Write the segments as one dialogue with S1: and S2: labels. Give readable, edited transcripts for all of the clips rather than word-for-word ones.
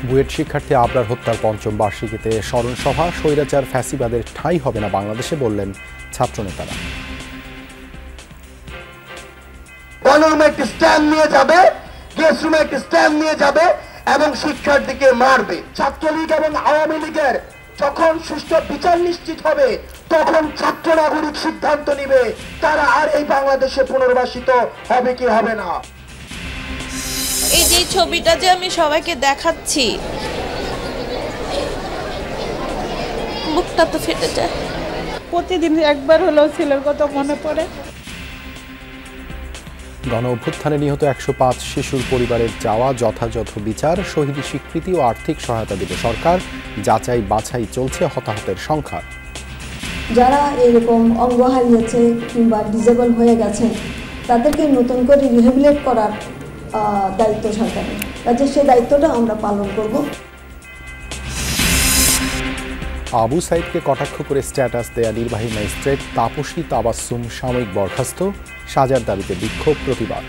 S1: বুয়েট শিক্ষার্থী আবরার হত্যার পঞ্চম বার্ষিকীতে স্মরণ সভা, স্বৈরাচার ফ্যাসিবাদের ঠাঁই হবে না বাংলাদেশে বললেন ছাত্রনেতারা।
S2: গণরুমে একটি স্ট্যাম্প নিয়ে যাবে, গেস্ট রুমে একটি স্ট্যাম্প নিয়ে যাবে এবং শিক্ষার্থীকে মারবে। ছাত্রলীগ এবং আওয়ামী লীগের যখন সুষ্ঠু বিচার নিশ্চিত হবে তখন ছাত্র নাগরিক সিদ্ধান্ত নিবে তারা আর এই বাংলাদেশে পুনর্বাসিত হবে কি হবে না।
S3: এই যে ছবিটা যে আমি সবাইকে দেখাচ্ছি, বুকটা তো ফেটে যায়।
S4: প্রতিদিন একবার হলেও ছেলের কথা মনে পড়ে।
S1: গণ অভ্যুত্থানে নিহত 105 শিশুর পরিবারের চাওয়া যথাযথ বিচার, শহীদ স্বীকৃতি ও আর্থিক সহায়তা দিবে সরকার। যাচাই বাছাই চলছে হতাহতের সংখ্যা।
S5: যারা এরকম অঙ্গ হারিয়েছে কিংবা ডিসেবল হয়ে গেছে তাদেরকে নতুন করে রিহ্যাবিলিট করার দায়িত্ব সরকারের কাজে, সেই দায়িত্বটা আমরা পালন করব।
S1: আবু সাইদকে কটাক্ষ করে স্ট্যাটাস দেয়া নির্বাহী ম্যাজিস্ট্রেট তাপসী তাবাসসুম সাময়িক বরখাস্ত, সাজার দাবিতে বিক্ষোভ প্রতিবাদ।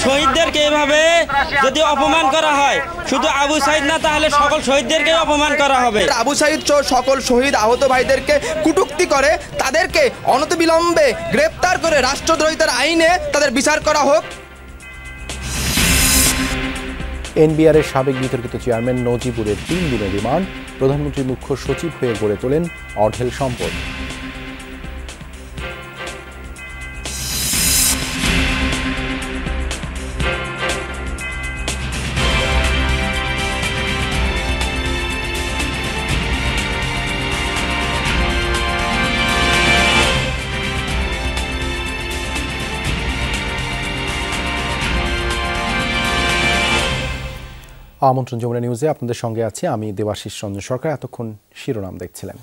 S6: শহীদদেরকে এভাবে যদি অপমান করা হয়, শুধু আবু সাইদ না তাহলে সকল শহীদদেরকে অপমান করা হবে।
S7: আবু সাইদ সকল শহীদ আহত ভাইদেরকে কটূক্তি করে তাদেরকে অনতিবিলম্বে গ্রেপ্তার করে রাষ্ট্রদ্রোহিতার আইনে তাদের বিচার করা হোক।
S1: এনবিআরের সাবেক বিতর্কিত চেয়ারম্যান নজিবুরের 3 দিনের রিমান্ড, প্রধানমন্ত্রীর মুখ্য সচিব হয়ে গড়ে তোলেন অঢেল সম্পদ। আমন্ত্রণ যমুনা নিউজে আপনাদের সঙ্গে আছি আমি দেবাশিস রঞ্জন সরকার। এতক্ষণ শিরোনাম দেখছিলেন।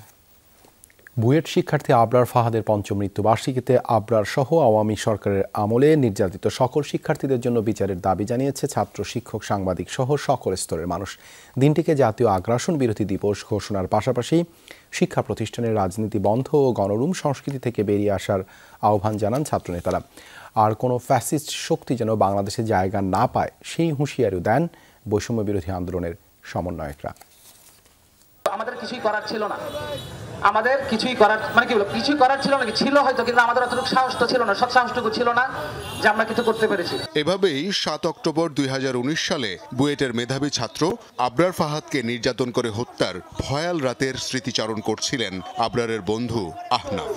S1: বুয়েট শিক্ষার্থী আবরার ফাহাদের পঞ্চম মৃত্যুবার্ষিকীতে আবরার সহ আওয়ামী সরকারের আমলে নির্যাতিত সকল শিক্ষার্থীদের জন্য বিচারের দাবি জানিয়েছে ছাত্র, শিক্ষক, সাংবাদিক সহ সকল স্তরের মানুষ। দিনটিকে জাতীয় আগ্রাসন বিরোধী দিবস ঘোষণার পাশাপাশি শিক্ষা প্রতিষ্ঠানের রাজনীতি বন্ধ ও গণরুম সংস্কৃতি থেকে বেরিয়ে আসার আহ্বান জানান ছাত্রনেতারা। আর কোনো ফ্যাসিস্ট শক্তি যেন বাংলাদেশে জায়গা না পায় সেই হুঁশিয়ারিও দেন বৈষম্য বিরোধী আন্দোলনের সমন্বয়করা।
S8: আমাদের কিছুই করার ছিল না, আমাদের কিছুই করার কিছুই করার ছিল না, ছিল হয়তো, কিন্তু আমাদের অতটুকু সাহস তো ছিল না, সৎ সাহসটুকু ছিল না যে আমরা কিছু করতে পেরেছি।
S9: এভাবেই 7 অক্টোবর 2019 সালে বুয়েটের মেধাবী ছাত্র আবরার ফাহাদকে নির্যাতন করে হত্যার ভয়াল রাতের স্মৃতিচারণ করছিলেন আবরারের বন্ধু আহনাফ।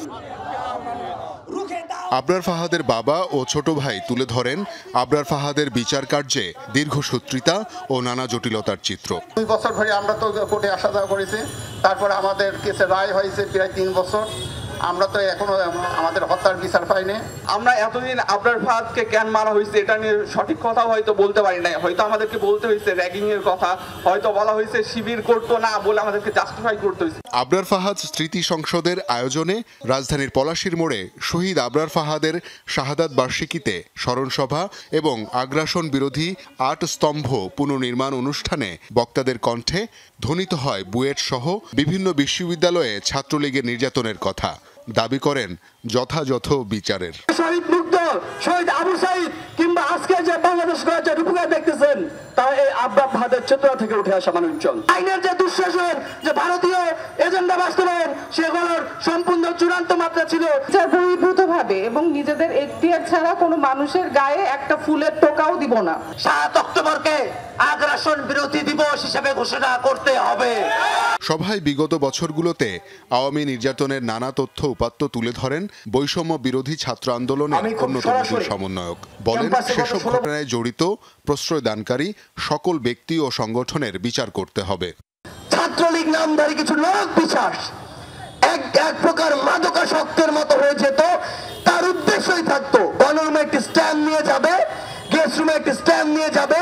S9: আবরার ফাহাদের বাবা ও ছোট ভাই তুলে ধরেন আবরার ফাহাদের বিচার কার্যে দীর্ঘসূত্রিতা ও নানা জটিলতার চিত্র।
S2: 2 বছর ধরে আমরা তো কোর্টে আসা যাওয়া করেছি, তারপর আমাদের কেসে রায় হয়েছে প্রায় 3 বছর, আমরা তো এখনো আমাদের হত্যার বিচার পাইনি।
S8: আমরা এতদিন আবরার ফাহাদকে কেন মারা হয়েছে এটা নিয়ে সঠিক কথা হয়তো বলতে পারি না, হয়তো আমাদেরকে বলতে হয়েছে র্যাগিং এর কথা, হয়তো বলা হয়েছে শিবির করতো না বলে আমাদেরকে জাস্টিফাই করতে হয়েছে।
S9: আবরার ফাহাদ স্মৃতি সংসদের আয়োজনে রাজধানীর পলাশীর মোড়ে শহীদ আবরার ফাহাদের শাহাদাত বার্ষিকীতে স্মরণ সভা এবং আগ্রাসন বিরোধী 8 স্তম্ভ পুনর্নির্মাণ অনুষ্ঠানে বক্তাদের কণ্ঠে ধ্বনিত হয় বুয়েট সহ বিভিন্ন বিশ্ববিদ্যালয়ে ছাত্রলীগের নির্যাতনের কথা। দাবি করেন যথাযথ বিচারের।
S2: শহীদ মুগ্ধ, শহীদ আবু সাইদ কিংবা আজকে যে বাংলাদেশ যে রূপকার দেখতেছেন তা এই আবরার ফাহাদের চেতনা থেকে উঠে আসা মানুষজন। আইনের যে দুঃশাসন, যে ভারতীয় এজেন্ডা বাস্তবায়ন, সেগুলোর সম্পূর্ণ চূড়ান্ত মাত্রা ছিল।
S4: বহির্ভূতভাবে এবং নিজেদের এখতিয়ার ছাড়া কোনো মানুষের গায়ে একটা ফুলের টোকাও দিব না।
S2: 7 অক্টোবরকে আগ্রাসন বিরোধী দিবস হিসেবে ঘোষণা করতে হবে।
S9: সভায় বিগত বছরগুলোতে আওয়ামী নির্যাতনের নানা তথ্য উপাত্ত তুলে ধরেন বৈষম্য বিরোধী ছাত্র আন্দোলনের অন্যতম সমন্বয়ক। বলেন সেসব ঘটনায় জড়িত প্রশ্রয়দানকারী সকল ব্যক্তি ও সংগঠনের বিচার করতে হবে।
S2: ছাত্রলীগ নামধারী কিছু লোক বিশ্বাস এক প্রকার মাদকাসক্তের মতো হয়ে যেত, তার উদ্দেশ্যই থাকতো গণরুমে একটি স্ট্যাম্প নিয়ে যাবে, গেস্ট রুমে একটি স্ট্যাম্প নিয়ে যাবে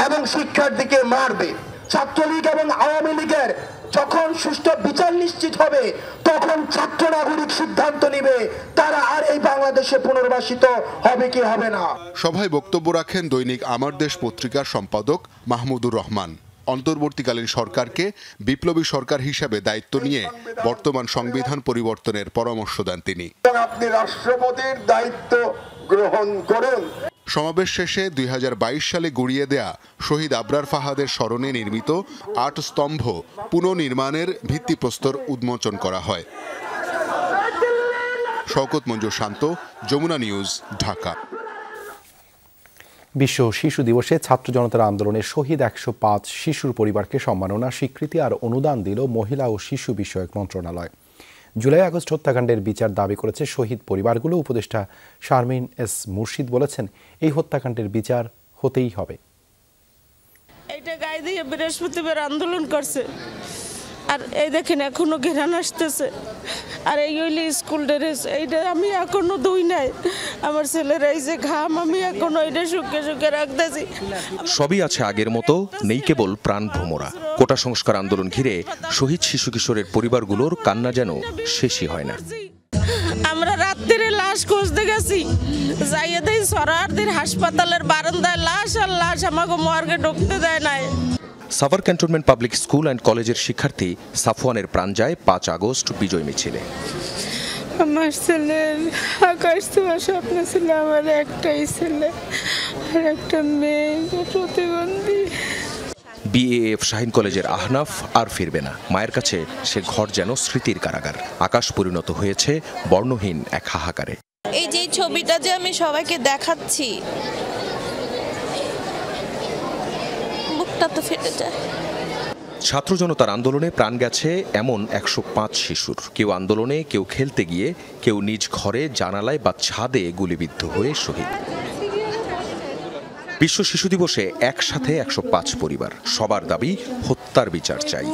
S2: এবং শিক্ষার্থীকে মারবে। ছাত্রলীগ এবং আওয়ামী লীগের যখন সুষ্ঠু বিচার নিশ্চিত হবে তখন ছাত্র নাগরিক সিদ্ধান্ত নিবে তারা আর এই বাংলাদেশে পুনর্বাসিত হবে কি হবে না।
S9: সভায় বক্তব্য রাখেন দৈনিক আমার দেশ পত্রিকার সম্পাদক মাহমুদুর রহমান। অন্তর্বর্তীকালীন সরকারকে বিপ্লবী সরকার হিসেবে দায়িত্ব নিয়ে বর্তমান সংবিধান পরিবর্তনের পরামর্শ দেন তিনি।
S2: আপনি রাষ্ট্রপতির দায়িত্ব গ্রহণ করুন।
S9: সমাবেশ শেষে 2022 সালে গুড়িয়ে দেয়া শহীদ আবরার ফাহাদের স্মরণে নির্মিত 8 স্তম্ভ পুনর্নির্মাণের ভিত্তিপ্রস্তর উন্মোচন করা হয়। শওকত মঞ্জুর শান্ত, যমুনা নিউজ, ঢাকা।
S1: বিশ্ব শিশু দিবসে ছাত্র জনতার আন্দোলনে শহীদ 105 শিশুর পরিবারকে সম্মাননা, স্বীকৃতি আর অনুদান দিল মহিলা ও শিশু বিষয়ক মন্ত্রণালয়। জুলাই আগস্ট হত্যাকাণ্ডের বিচার দাবি করেছে শহীদ পরিবারগুলো। উপদেষ্টা শারমিন এস মুর্শিদ বলেছেন, এই হত্যাকাণ্ডের বিচার হতেই হবে।
S10: এইটা গায়ে দিয়ে বৃহস্পতিবার আন্দোলন করছে, আর এই দেখেন এখনো ঘেরান আসতেছে, আর এই হইলে স্কুল ড্রেস, এইটা আমি এখনো ধুই নাই। আমার ছেলের এই যে ঘাম, আমি এখনো এটা শুকিয়ে শুকিয়ে রাখতেছি।
S11: সবই আছে আগের মতো, নেই কেবল প্রাণ ভ্রমরা। কোটা সংস্কার আন্দোলন ঘিরে শহীদ শিশু কিশোরের পরিবারগুলোর কান্না যেন শেষই হয় না।
S10: আমরা রাত্রিরে লাশ খুঁজতে গেছি, যাইয়ে দেই সরারদির হাসপাতালের বারান্দায় লাশ আর লাশ, আমাকে মর্গে ঢুকতে দেয় নাই।
S11: Savar cantonment public school and কলেজের শিক্ষার্থী সাফওয়ানের প্রাণ যায় 5 আগস্ট বিজয় মিছিলে।
S10: আমার ছেলের আকাশ ছোঁয়া স্বপ্ন ছিল, আমার একটাই ছেলে আর একটা মেয়ে প্রতিবন্ধী।
S11: বিএএফ শাহিন কলেজের আহনাফ আর ফিরবে না। মায়ের কাছে সে ঘর যেন স্মৃতির কারাগার। আকাশ পরিণত হয়েছে বর্ণহীন এক হাহাকারে।
S3: এই যে ছবিটা যে আমি সবাইকে দেখাচ্ছি, বুকটা তো ফেটে যায়।
S11: ছাত্র জনতার আন্দোলনে প্রাণ গেছে এমন 105 শিশুর। কেউ আন্দোলনে, কেউ খেলতে গিয়ে, কেউ নিজ ঘরে জানালায় বা ছাদে গুলিবিদ্ধ হয়ে শহীদ। বিশ্ব শিশু দিবসে একসাথে 105 পরিবার, সবার দাবি হত্যার বিচার চাই।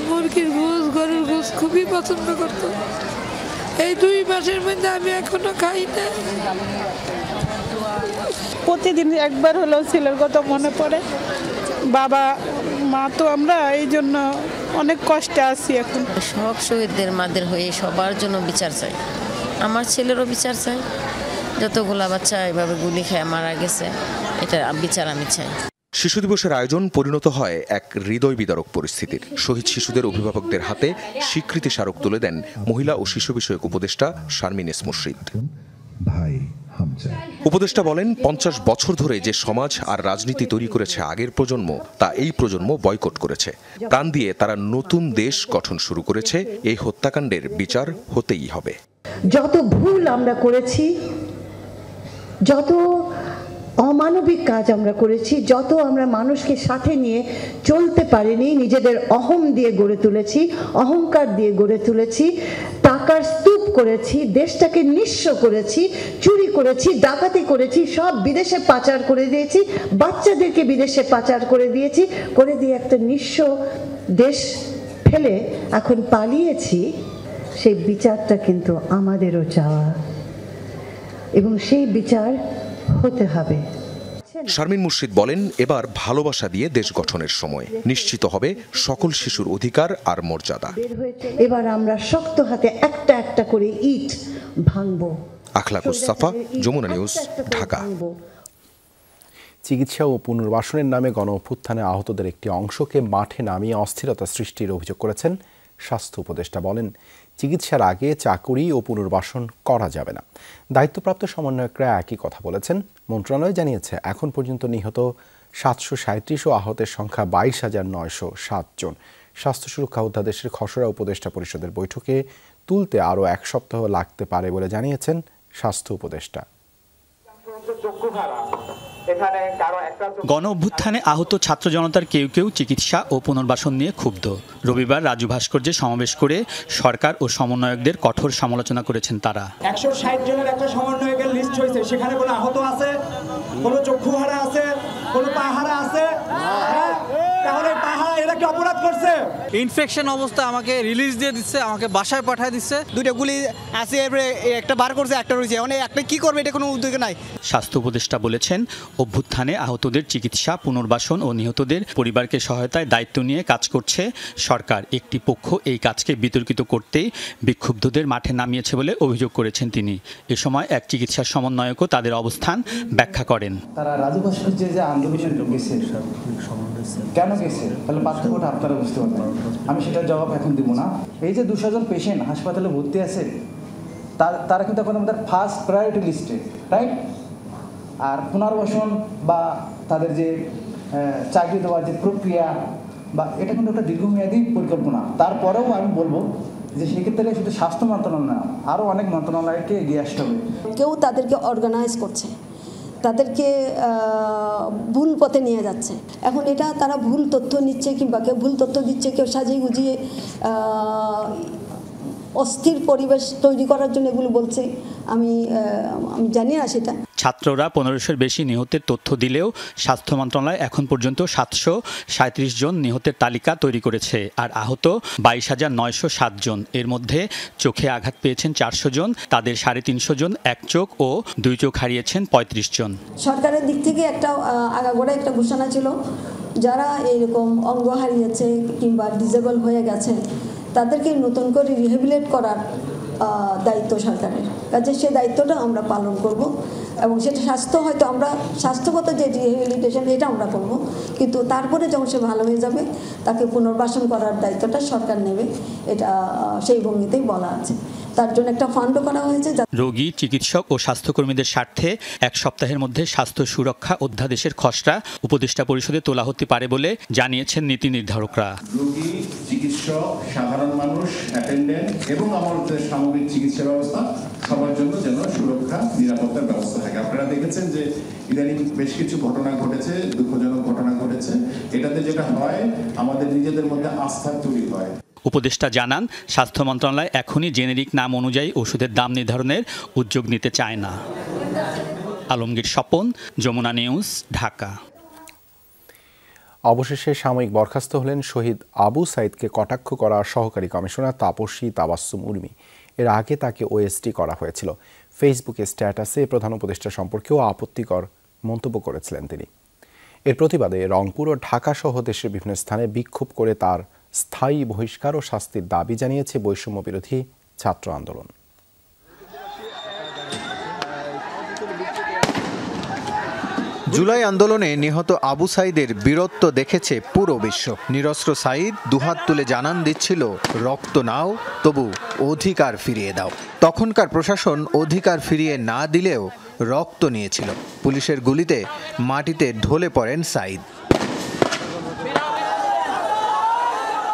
S10: মুরগির গোশ, গরুর গোশ খুবই পছন্দ করত। এই 2 মাসের মধ্যে আমি এখনো খাই না। প্রতিদিন একবার হলেও ছেলের কথা মনে পড়ে। বাবা মা তো আমরা, এই জন্য অনেক কষ্টে আছি এখন।
S12: সব শহীদদের মাদের হয়ে সবার জন্য বিচার চাই। আমার ছেলেরও বিচার চাই। যতগুলা বাচ্চা এভাবে গুলি খেয়ে মারা গেছে, এটা বিচার আমি চাই।
S11: শিশু দিবসের আয়োজন পরিণত হয় এক হৃদয় বিদারক পরিস্থিতির। শহীদ শিশুদের অভিভাবকদের হাতে স্বীকৃতি স্মারক তুলে দেন মহিলা ও শিশু বিষয়ক উপদেষ্টা শারমিন এস মুর্শিদ। উপদেষ্টা বলেন, 50 বছর ধরে যে সমাজ আর রাজনীতি তৈরি করেছে আগের প্রজন্ম, তা এই প্রজন্ম বয়কট করেছে। প্রাণ দিয়ে তারা নতুন দেশ গঠন শুরু করেছে। এই হত্যাকাণ্ডের বিচার হতেই হবে।
S13: যত ভুল আমরা করেছি, যত অমানবিক কাজ আমরা করেছি, যত আমরা মানুষকে সাথে নিয়ে চলতে পারিনি, নিজেদের অহম দিয়ে গড়ে তুলেছি, অহংকার দিয়ে গড়ে তুলেছি, টাকার স্তূপ করেছি, দেশটাকে নিঃস্ব করেছি, চুরি করেছি, ডাকাতি করেছি, সব বিদেশে পাচার করে দিয়েছি, বাচ্চাদেরকে বিদেশে পাচার করে দিয়েছি, করে দিয়ে একটা নিঃস্ব দেশ ফেলে এখন পালিয়েছি। সেই বিচারটা কিন্তু আমাদেরও চাওয়া, এবং সেই বিচার হতে হবে।
S11: শারমিন মুর্শিদ বলেন, এবার ভালোবাসা দিয়ে দেশ গঠনের সময়। নিশ্চিত হবে সকল শিশুর অধিকার আর মর্যাদা।
S13: এবার আমরা শক্ত হাতে একটা একটা করে ইট ভাঙবো।
S11: আখলাকুস সাফা, যমুনা নিউজ, ঢাকা।
S1: চিকিৎসা ও পুনর্বাসনের নামে গণঅভ্যুত্থানে আহতদের একটি অংশকে মাঠে নামিয়ে অস্থিরতা সৃষ্টির অভিযোগ করেছেন স্বাস্থ্য উপদেষ্টা। বলেন, চিকিৎসার আগে চাকুরি ও পুনর্বাসন করা যাবে না। দায়িত্বপ্রাপ্ত সমন্বয়করা একই কথা বলেছেন। মন্ত্রণালয় জানিয়েছে, এখন পর্যন্ত নিহত 737 ও আহতের সংখ্যা 22,907 জন। স্বাস্থ্য সুরক্ষা অধ্যাদেশের খসড়া উপদেষ্টা পরিষদের বৈঠকে তুলতে আরও 1 সপ্তাহ লাগতে পারে বলে জানিয়েছেন স্বাস্থ্য উপদেষ্টা।
S14: গণ অভ্যুত্থানে আহত ছাত্র জনতার কেউ কেউ চিকিৎসা ও পুনর্বাসন নিয়ে ক্ষুব্ধ। রবিবার রাজু ভাস্কর্যে সমাবেশ করে সরকার ও সমন্বয়কদের কঠোর সমালোচনা করেছেন তারা।
S15: 160 জনের একটা সমন্বয়কের লিস্ট হয়েছে, সেখানে কোনো আহত আছে, কোনো চক্ষুহারা আছে, কোনো পাহারা আছে? তাহলে পাহারা এরা কি অপরাধ করছে?
S16: ইনফেকশন অবস্থা আমাকে রিলিজ দিয়ে দিচ্ছে, আমাকে বাসায় পাঠিয়ে দিচ্ছে।
S17: 2টা গুলি আছে, একটা বার করছে, একটা রয়েছে, মানে একটা কি করবে এটা কোনো উদ্যোগ নাই।
S14: স্বাস্থ্য উপদেষ্টা বলেছেন, অভ্যুত্থানে আহতদের চিকিৎসা, পুনর্বাসন ও নিহতদের পরিবারকে সহায়তায় দায়িত্ব নিয়ে কাজ করছে সরকার। একটি পক্ষ এই কাজকে বিতর্কিত করতেই বিক্ষুব্ধদের মাঠে নামিয়েছে বলে অভিযোগ করেছেন তিনি। এ সময় এক চিকিৎসা সমন্বয়কও তাদের অবস্থান ব্যাখ্যা করেন।
S18: তারা রাজু ভাস্কর্যে যে আন্দোলনের গেছে, কেন গেছে, তাহলে পার্থক্যটা আপনারা বুঝতে পারবেন। আমি সেটার জবাব এখন দিব না। এই যে 200 জন পেশেন্ট হাসপাতালে ভর্তি আছে, তারা কিন্তু এখন আমাদের ফার্স্ট প্রায়োরিটি লিস্টে, রাইট? আর পুনর্বাসন বা তাদের যে চাকরি দেওয়ার যে প্রক্রিয়া বা এটা কিন্তু একটা দীর্ঘমেয়াদী পরিকল্পনা। তারপরেও আমি বলবো যে সেক্ষেত্রে শুধু স্বাস্থ্য মন্ত্রণালয় না, আরও অনেক মন্ত্রণালয়কে এগিয়ে আসতে হবে।
S5: কেউ তাদেরকে অর্গানাইজ করছে, তাদেরকে ভুল পথে নিয়ে যাচ্ছে। এখন এটা তারা ভুল তথ্য নিচ্ছে কিংবা কেউ ভুল তথ্য দিচ্ছে, কেউ সাজিয়ে গুজিয়ে অস্থির পরিবেশ তৈরি করার জন্য এগুলো বলছে। আমি জানি না সেটা।
S14: ছাত্ররা 1500-এর বেশি নিহতের তথ্য দিলেও স্বাস্থ্য মন্ত্রণালয় এখন পর্যন্ত 737 জন নিহতের তালিকা তৈরি করেছে, আর আহত 22,907 জন। এর মধ্যে চোখে আঘাত পেয়েছেন 400 জন, তাদের 350 জন এক চোখ ও 2 চোখ হারিয়েছেন 35 জন।
S5: সরকারের দিক থেকে একটা আগাগোড়া একটা ঘোষণা ছিল, যারা এরকম অঙ্গ হারিয়েছে কিংবা ডিসেবল হয়ে গেছে তাদেরকে নতুন করে রিহেবিলিটেট করার দায়িত্ব সরকারের কাজে। সেই দায়িত্বটা আমরা পালন করব এবং সেটা হয়তো আমরা স্বাস্থ্যগত যে রিহেবিলিটেশন এটা আমরা করব, কিন্তু তারপরে যখন সে ভালো হয়ে যাবে তাকে পুনর্বাসন করার দায়িত্বটা সরকার নেবে, এটা সেই ভঙ্গিতেই বলা আছে। তার জন্য একটা ফান্ডও করা হয়েছে।
S14: রোগী, চিকিৎসক ও স্বাস্থ্যকর্মীদের স্বার্থে 1 সপ্তাহের মধ্যে স্বাস্থ্য সুরক্ষা অধ্যাদেশের খসড়া উপদেষ্টা পরিষদে তোলা হতে পারে বলে জানিয়েছেন নীতি নির্ধারকরা।
S19: রোগী, চিকিৎসক, সাধারণ মানুষ, অ্যাটেন্ডেন্ট এবং আমাদের সামগ্রিক চিকিৎসা ব্যবস্থা সবার জন্য যেন সুরক্ষা নিরাপত্তার ব্যবস্থা থাকে। আপনারা দেখেছেন যে ইদানিং বেশ কিছু ঘটনা ঘটেছে, দুঃখজনক ঘটনা ঘটেছে। এটাতে যেটা হয় আমাদের নিজেদের মধ্যে আস্থা তৈরি হয়।
S14: উপদেষ্টা জানান, স্বাস্থ্য মন্ত্রণালয় এখনই জেনেরিক নাম অনুযায়ী ওষুধের দাম নির্ধারণের উদ্যোগ নিতে চায় না। আলমগীর স্বপন, যমুনা নিউজ, ঢাকা।
S1: অবশেষে সাময়িক বরখাস্ত হলেন শহীদ আবু সাইদকে কটাক্ষ করা সহকারী কমিশনার তাপসী তাবাসসুম উর্মি। এর আগে তাকে ওএসডি করা হয়েছিল। ফেসবুকে স্ট্যাটাসে প্রধান উপদেষ্টা সম্পর্কেও আপত্তিকর মন্তব্য করেছিলেন তিনি। এর প্রতিবাদে রংপুর ও ঢাকা সহ দেশের বিভিন্ন স্থানে বিক্ষোভ করে তার স্থায়ী বহিষ্কার ও শাস্তির দাবি জানিয়েছে বৈষম্য বিরোধী ছাত্র আন্দোলন।
S20: জুলাই আন্দোলনে নিহত আবু সাইদের বীরত্ব দেখেছে পুরো বিশ্ব। নিরস্ত্র সাইদ দুহাত তুলে জানান দিচ্ছিল, রক্ত নাও, তবু অধিকার ফিরিয়ে দাও। তখনকার প্রশাসন অধিকার ফিরিয়ে না দিলেও রক্ত নিয়েছিল। পুলিশের গুলিতে মাটিতে ঢলে পড়েন সাইদ।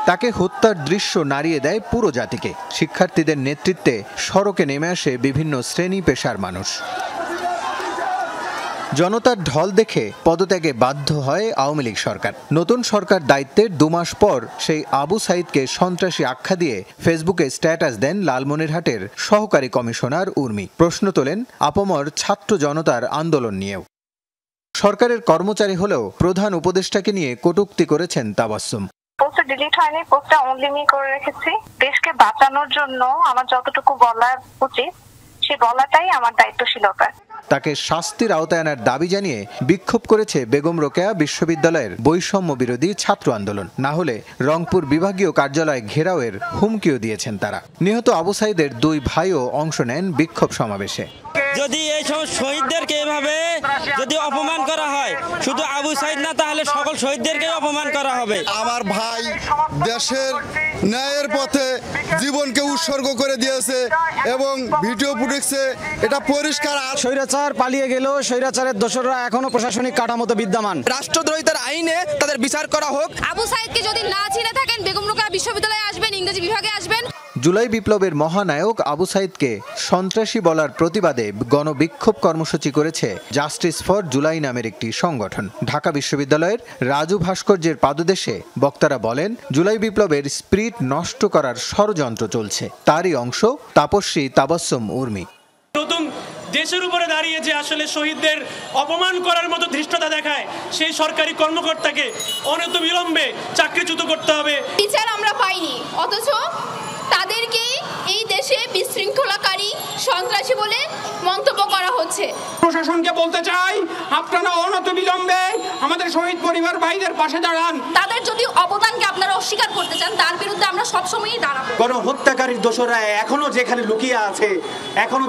S20: তাকে হত্যার দৃশ্য নাড়িয়ে দেয় পুরো জাতিকে। শিক্ষার্থীদের নেতৃত্বে সড়কে নেমে আসে বিভিন্ন শ্রেণী পেশার মানুষ। জনতার ঢল দেখে পদত্যাগে বাধ্য হয় আওয়ামী লীগ সরকার। নতুন সরকার দায়িত্বের 2 মাস পর সেই আবু সাইদকে সন্ত্রাসী আখ্যা দিয়ে ফেসবুকে স্ট্যাটাস দেন লালমনিরহাটের সহকারী কমিশনার উর্মি। প্রশ্ন তোলেন আপামর ছাত্র জনতার আন্দোলন নিয়েও। সরকারের কর্মচারী হলেও প্রধান উপদেষ্টাকে নিয়ে কটূক্তি করেছেন তাবাসসুম।
S21: পোস্ট ডিলিট হয়নি, পোস্টটা অনলি মি করে রেখেছি। দেশকে বাঁচানোর জন্য আমার যতটুকু বলা উচিত সে বলাটাই আমার দায়িত্বশীলতা।
S20: তাকে শাস্তির আওতায় আনার দাবি জানিয়ে বিক্ষোভ করেছে বেগম রোকেয়া বিশ্ববিদ্যালয়ের বৈষম্য বিরোধী ছাত্র আন্দোলন। না হলে রংপুর বিভাগীয় কার্যালয় ঘেরাওয়ের হুমকিও দিয়েছেন তারা। নিহত আবু সাইদের 2 ভাইও অংশ নেন বিক্ষোভ সমাবেশে।
S6: যদি এই সব শহীদদেরকে এভাবে যদি অপমান করা হয়, শুধু আবু সাইদ না তাহলে সকল শহীদদেরকে অপমান করা হবে।
S22: আমার ভাই দেশের ন্যায়ের পথে জীবনকে উৎসর্গ করে দিয়েছে এবং ভিডিও ফুটেজে এটা পরিষ্কার।
S17: স্বৈরাচার পালিয়ে গেলেও স্বৈরাচারের দোসররা এখনো প্রশাসনিক কাঠামোতে বিদ্যমান।
S7: রাষ্ট্রদ্রোহিতার আইনে তাদের বিচার করা হোক।
S23: আবু সাইদকে যদি না চিনে থাকেন, বেগম রোকেয়া বিশ্ববিদ্যালয়ে আসবেন, ইংরেজি বিভাগে আসবেন।
S20: জুলাই বিপ্লবের মহানায়ক আবু সাইদকে সন্ত্রাসী বলার প্রতিবাদে গণবিক্ষোভ কর্মসূচি করেছে জাস্টিস ফর জুলাই নামের একটি সংগঠন। ঢাকা বিশ্ববিদ্যালয়ের রাজু ভাস্কর্যের পাদদেশে বক্তারা বলেন, জুলাই বিপ্লবের স্পিরিট নষ্ট করার ষড়যন্ত্র চলছে। তারই অংশ তাপস্বী তাবাসসুম উর্মি।
S24: নতুন দেশের উপরে দাঁড়িয়ে যে আসলে শহীদদের অপমান করার মতো ধৃষ্টতা দেখায়, সেই সরকারি কর্মকর্তাকে অনতিবিলম্বে চাকরিচ্যুত করতে হবে।
S23: বিচার আমরা পাইনি, অথচ তাদেরকে এই দেশে বিশৃঙ্খলাকারী, সন্ত্রাসী বলে মন্তব্য করা হচ্ছে।
S24: প্রশাসনকে বলতে চাই, আপনারা অনতিবিলম্বে আমাদের শহীদ পরিবার ভাইদের পাশে দাঁড়ান।
S23: তাদের যদি অবদানকে আপনারা অস্বীকার করতে চান, তার বিরুদ্ধে আমরা সবসময়ই দাঁড়াবো।
S17: গণহত্যাকারীর দোসররা এখনো যেখানে লুকিয়ে আছে, এখনো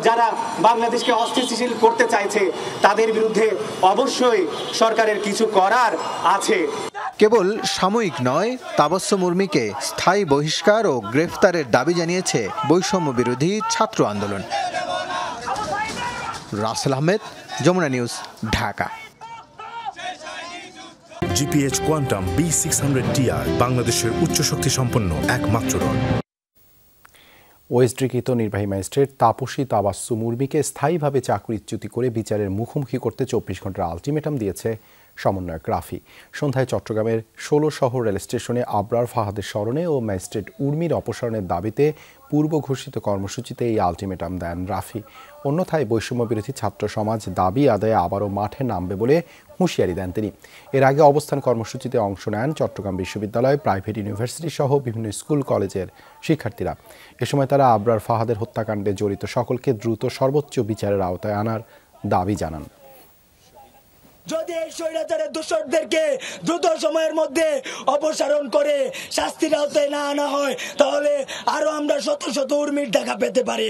S17: যারা বাংলাদেশকে অস্থিতিশীল করতে চাইছে, তাদের বিরুদ্ধে অবশ্যই সরকারের কিছু করার আছে।
S20: কেবল সাময়িক নয়, তাবাসসুম উর্মিকে স্থায়ী বহিষ্কার ও গ্রেফতারের দাবি জানিয়েছে বৈষম্য বিরোধী ছাত্র আন্দোলন। Rasel Ahmed, Jamuna news, Dhaka.
S2: GPH quantum B600TR বাংলাদেশের উচ্চ শক্তি সম্পন্ন একমাত্র রড।
S1: ওয়েস্ট্রিকৃত নির্বাহী ম্যাজিস্ট্রেট তাপসী তাবাসসুম উর্মিকে স্থায়ীভাবে চাকরিচ্যুতি করে বিচারের মুখোমুখি করতে 24 ঘন্টার আলটিমেটাম দিয়েছে সমন্বয়ক রাফি। সন্ধ্যায় চট্টগ্রামের 16 শহর রেল স্টেশনে আবরার ফাহাদের স্মরণে ও ম্যাজিস্ট্রেট উর্মির অপসারণের দাবিতে পূর্ব ঘোষিত কর্মসূচিতে এই আলটিমেটাম দেন রাফি। অন্যথায় বৈষম্য বিরোধী ছাত্র সমাজ দাবি আদায়ে আবারও মাঠে নামবে বলে হুঁশিয়ারি দেন তিনি। এর আগে অবস্থান কর্মসূচিতে অংশ নেন চট্টগ্রাম বিশ্ববিদ্যালয়, প্রাইভেট ইউনিভার্সিটি সহ বিভিন্ন স্কুল কলেজের শিক্ষার্থীরা। এ সময় তারা আবরার ফাহাদের হত্যাকাণ্ডে জড়িত সকলকে দ্রুত সর্বোচ্চ বিচারের আওতায় আনার দাবি জানান।
S4: যদি এই স্বৈরাচারের দোষরদেরকে দ্রুত সময়ের মধ্যে অপসারণ করে শাস্তির আওতায় না আনা হয়, তাহলে আরো আমরা শত শত উর্মির দেখা পেতে পারি।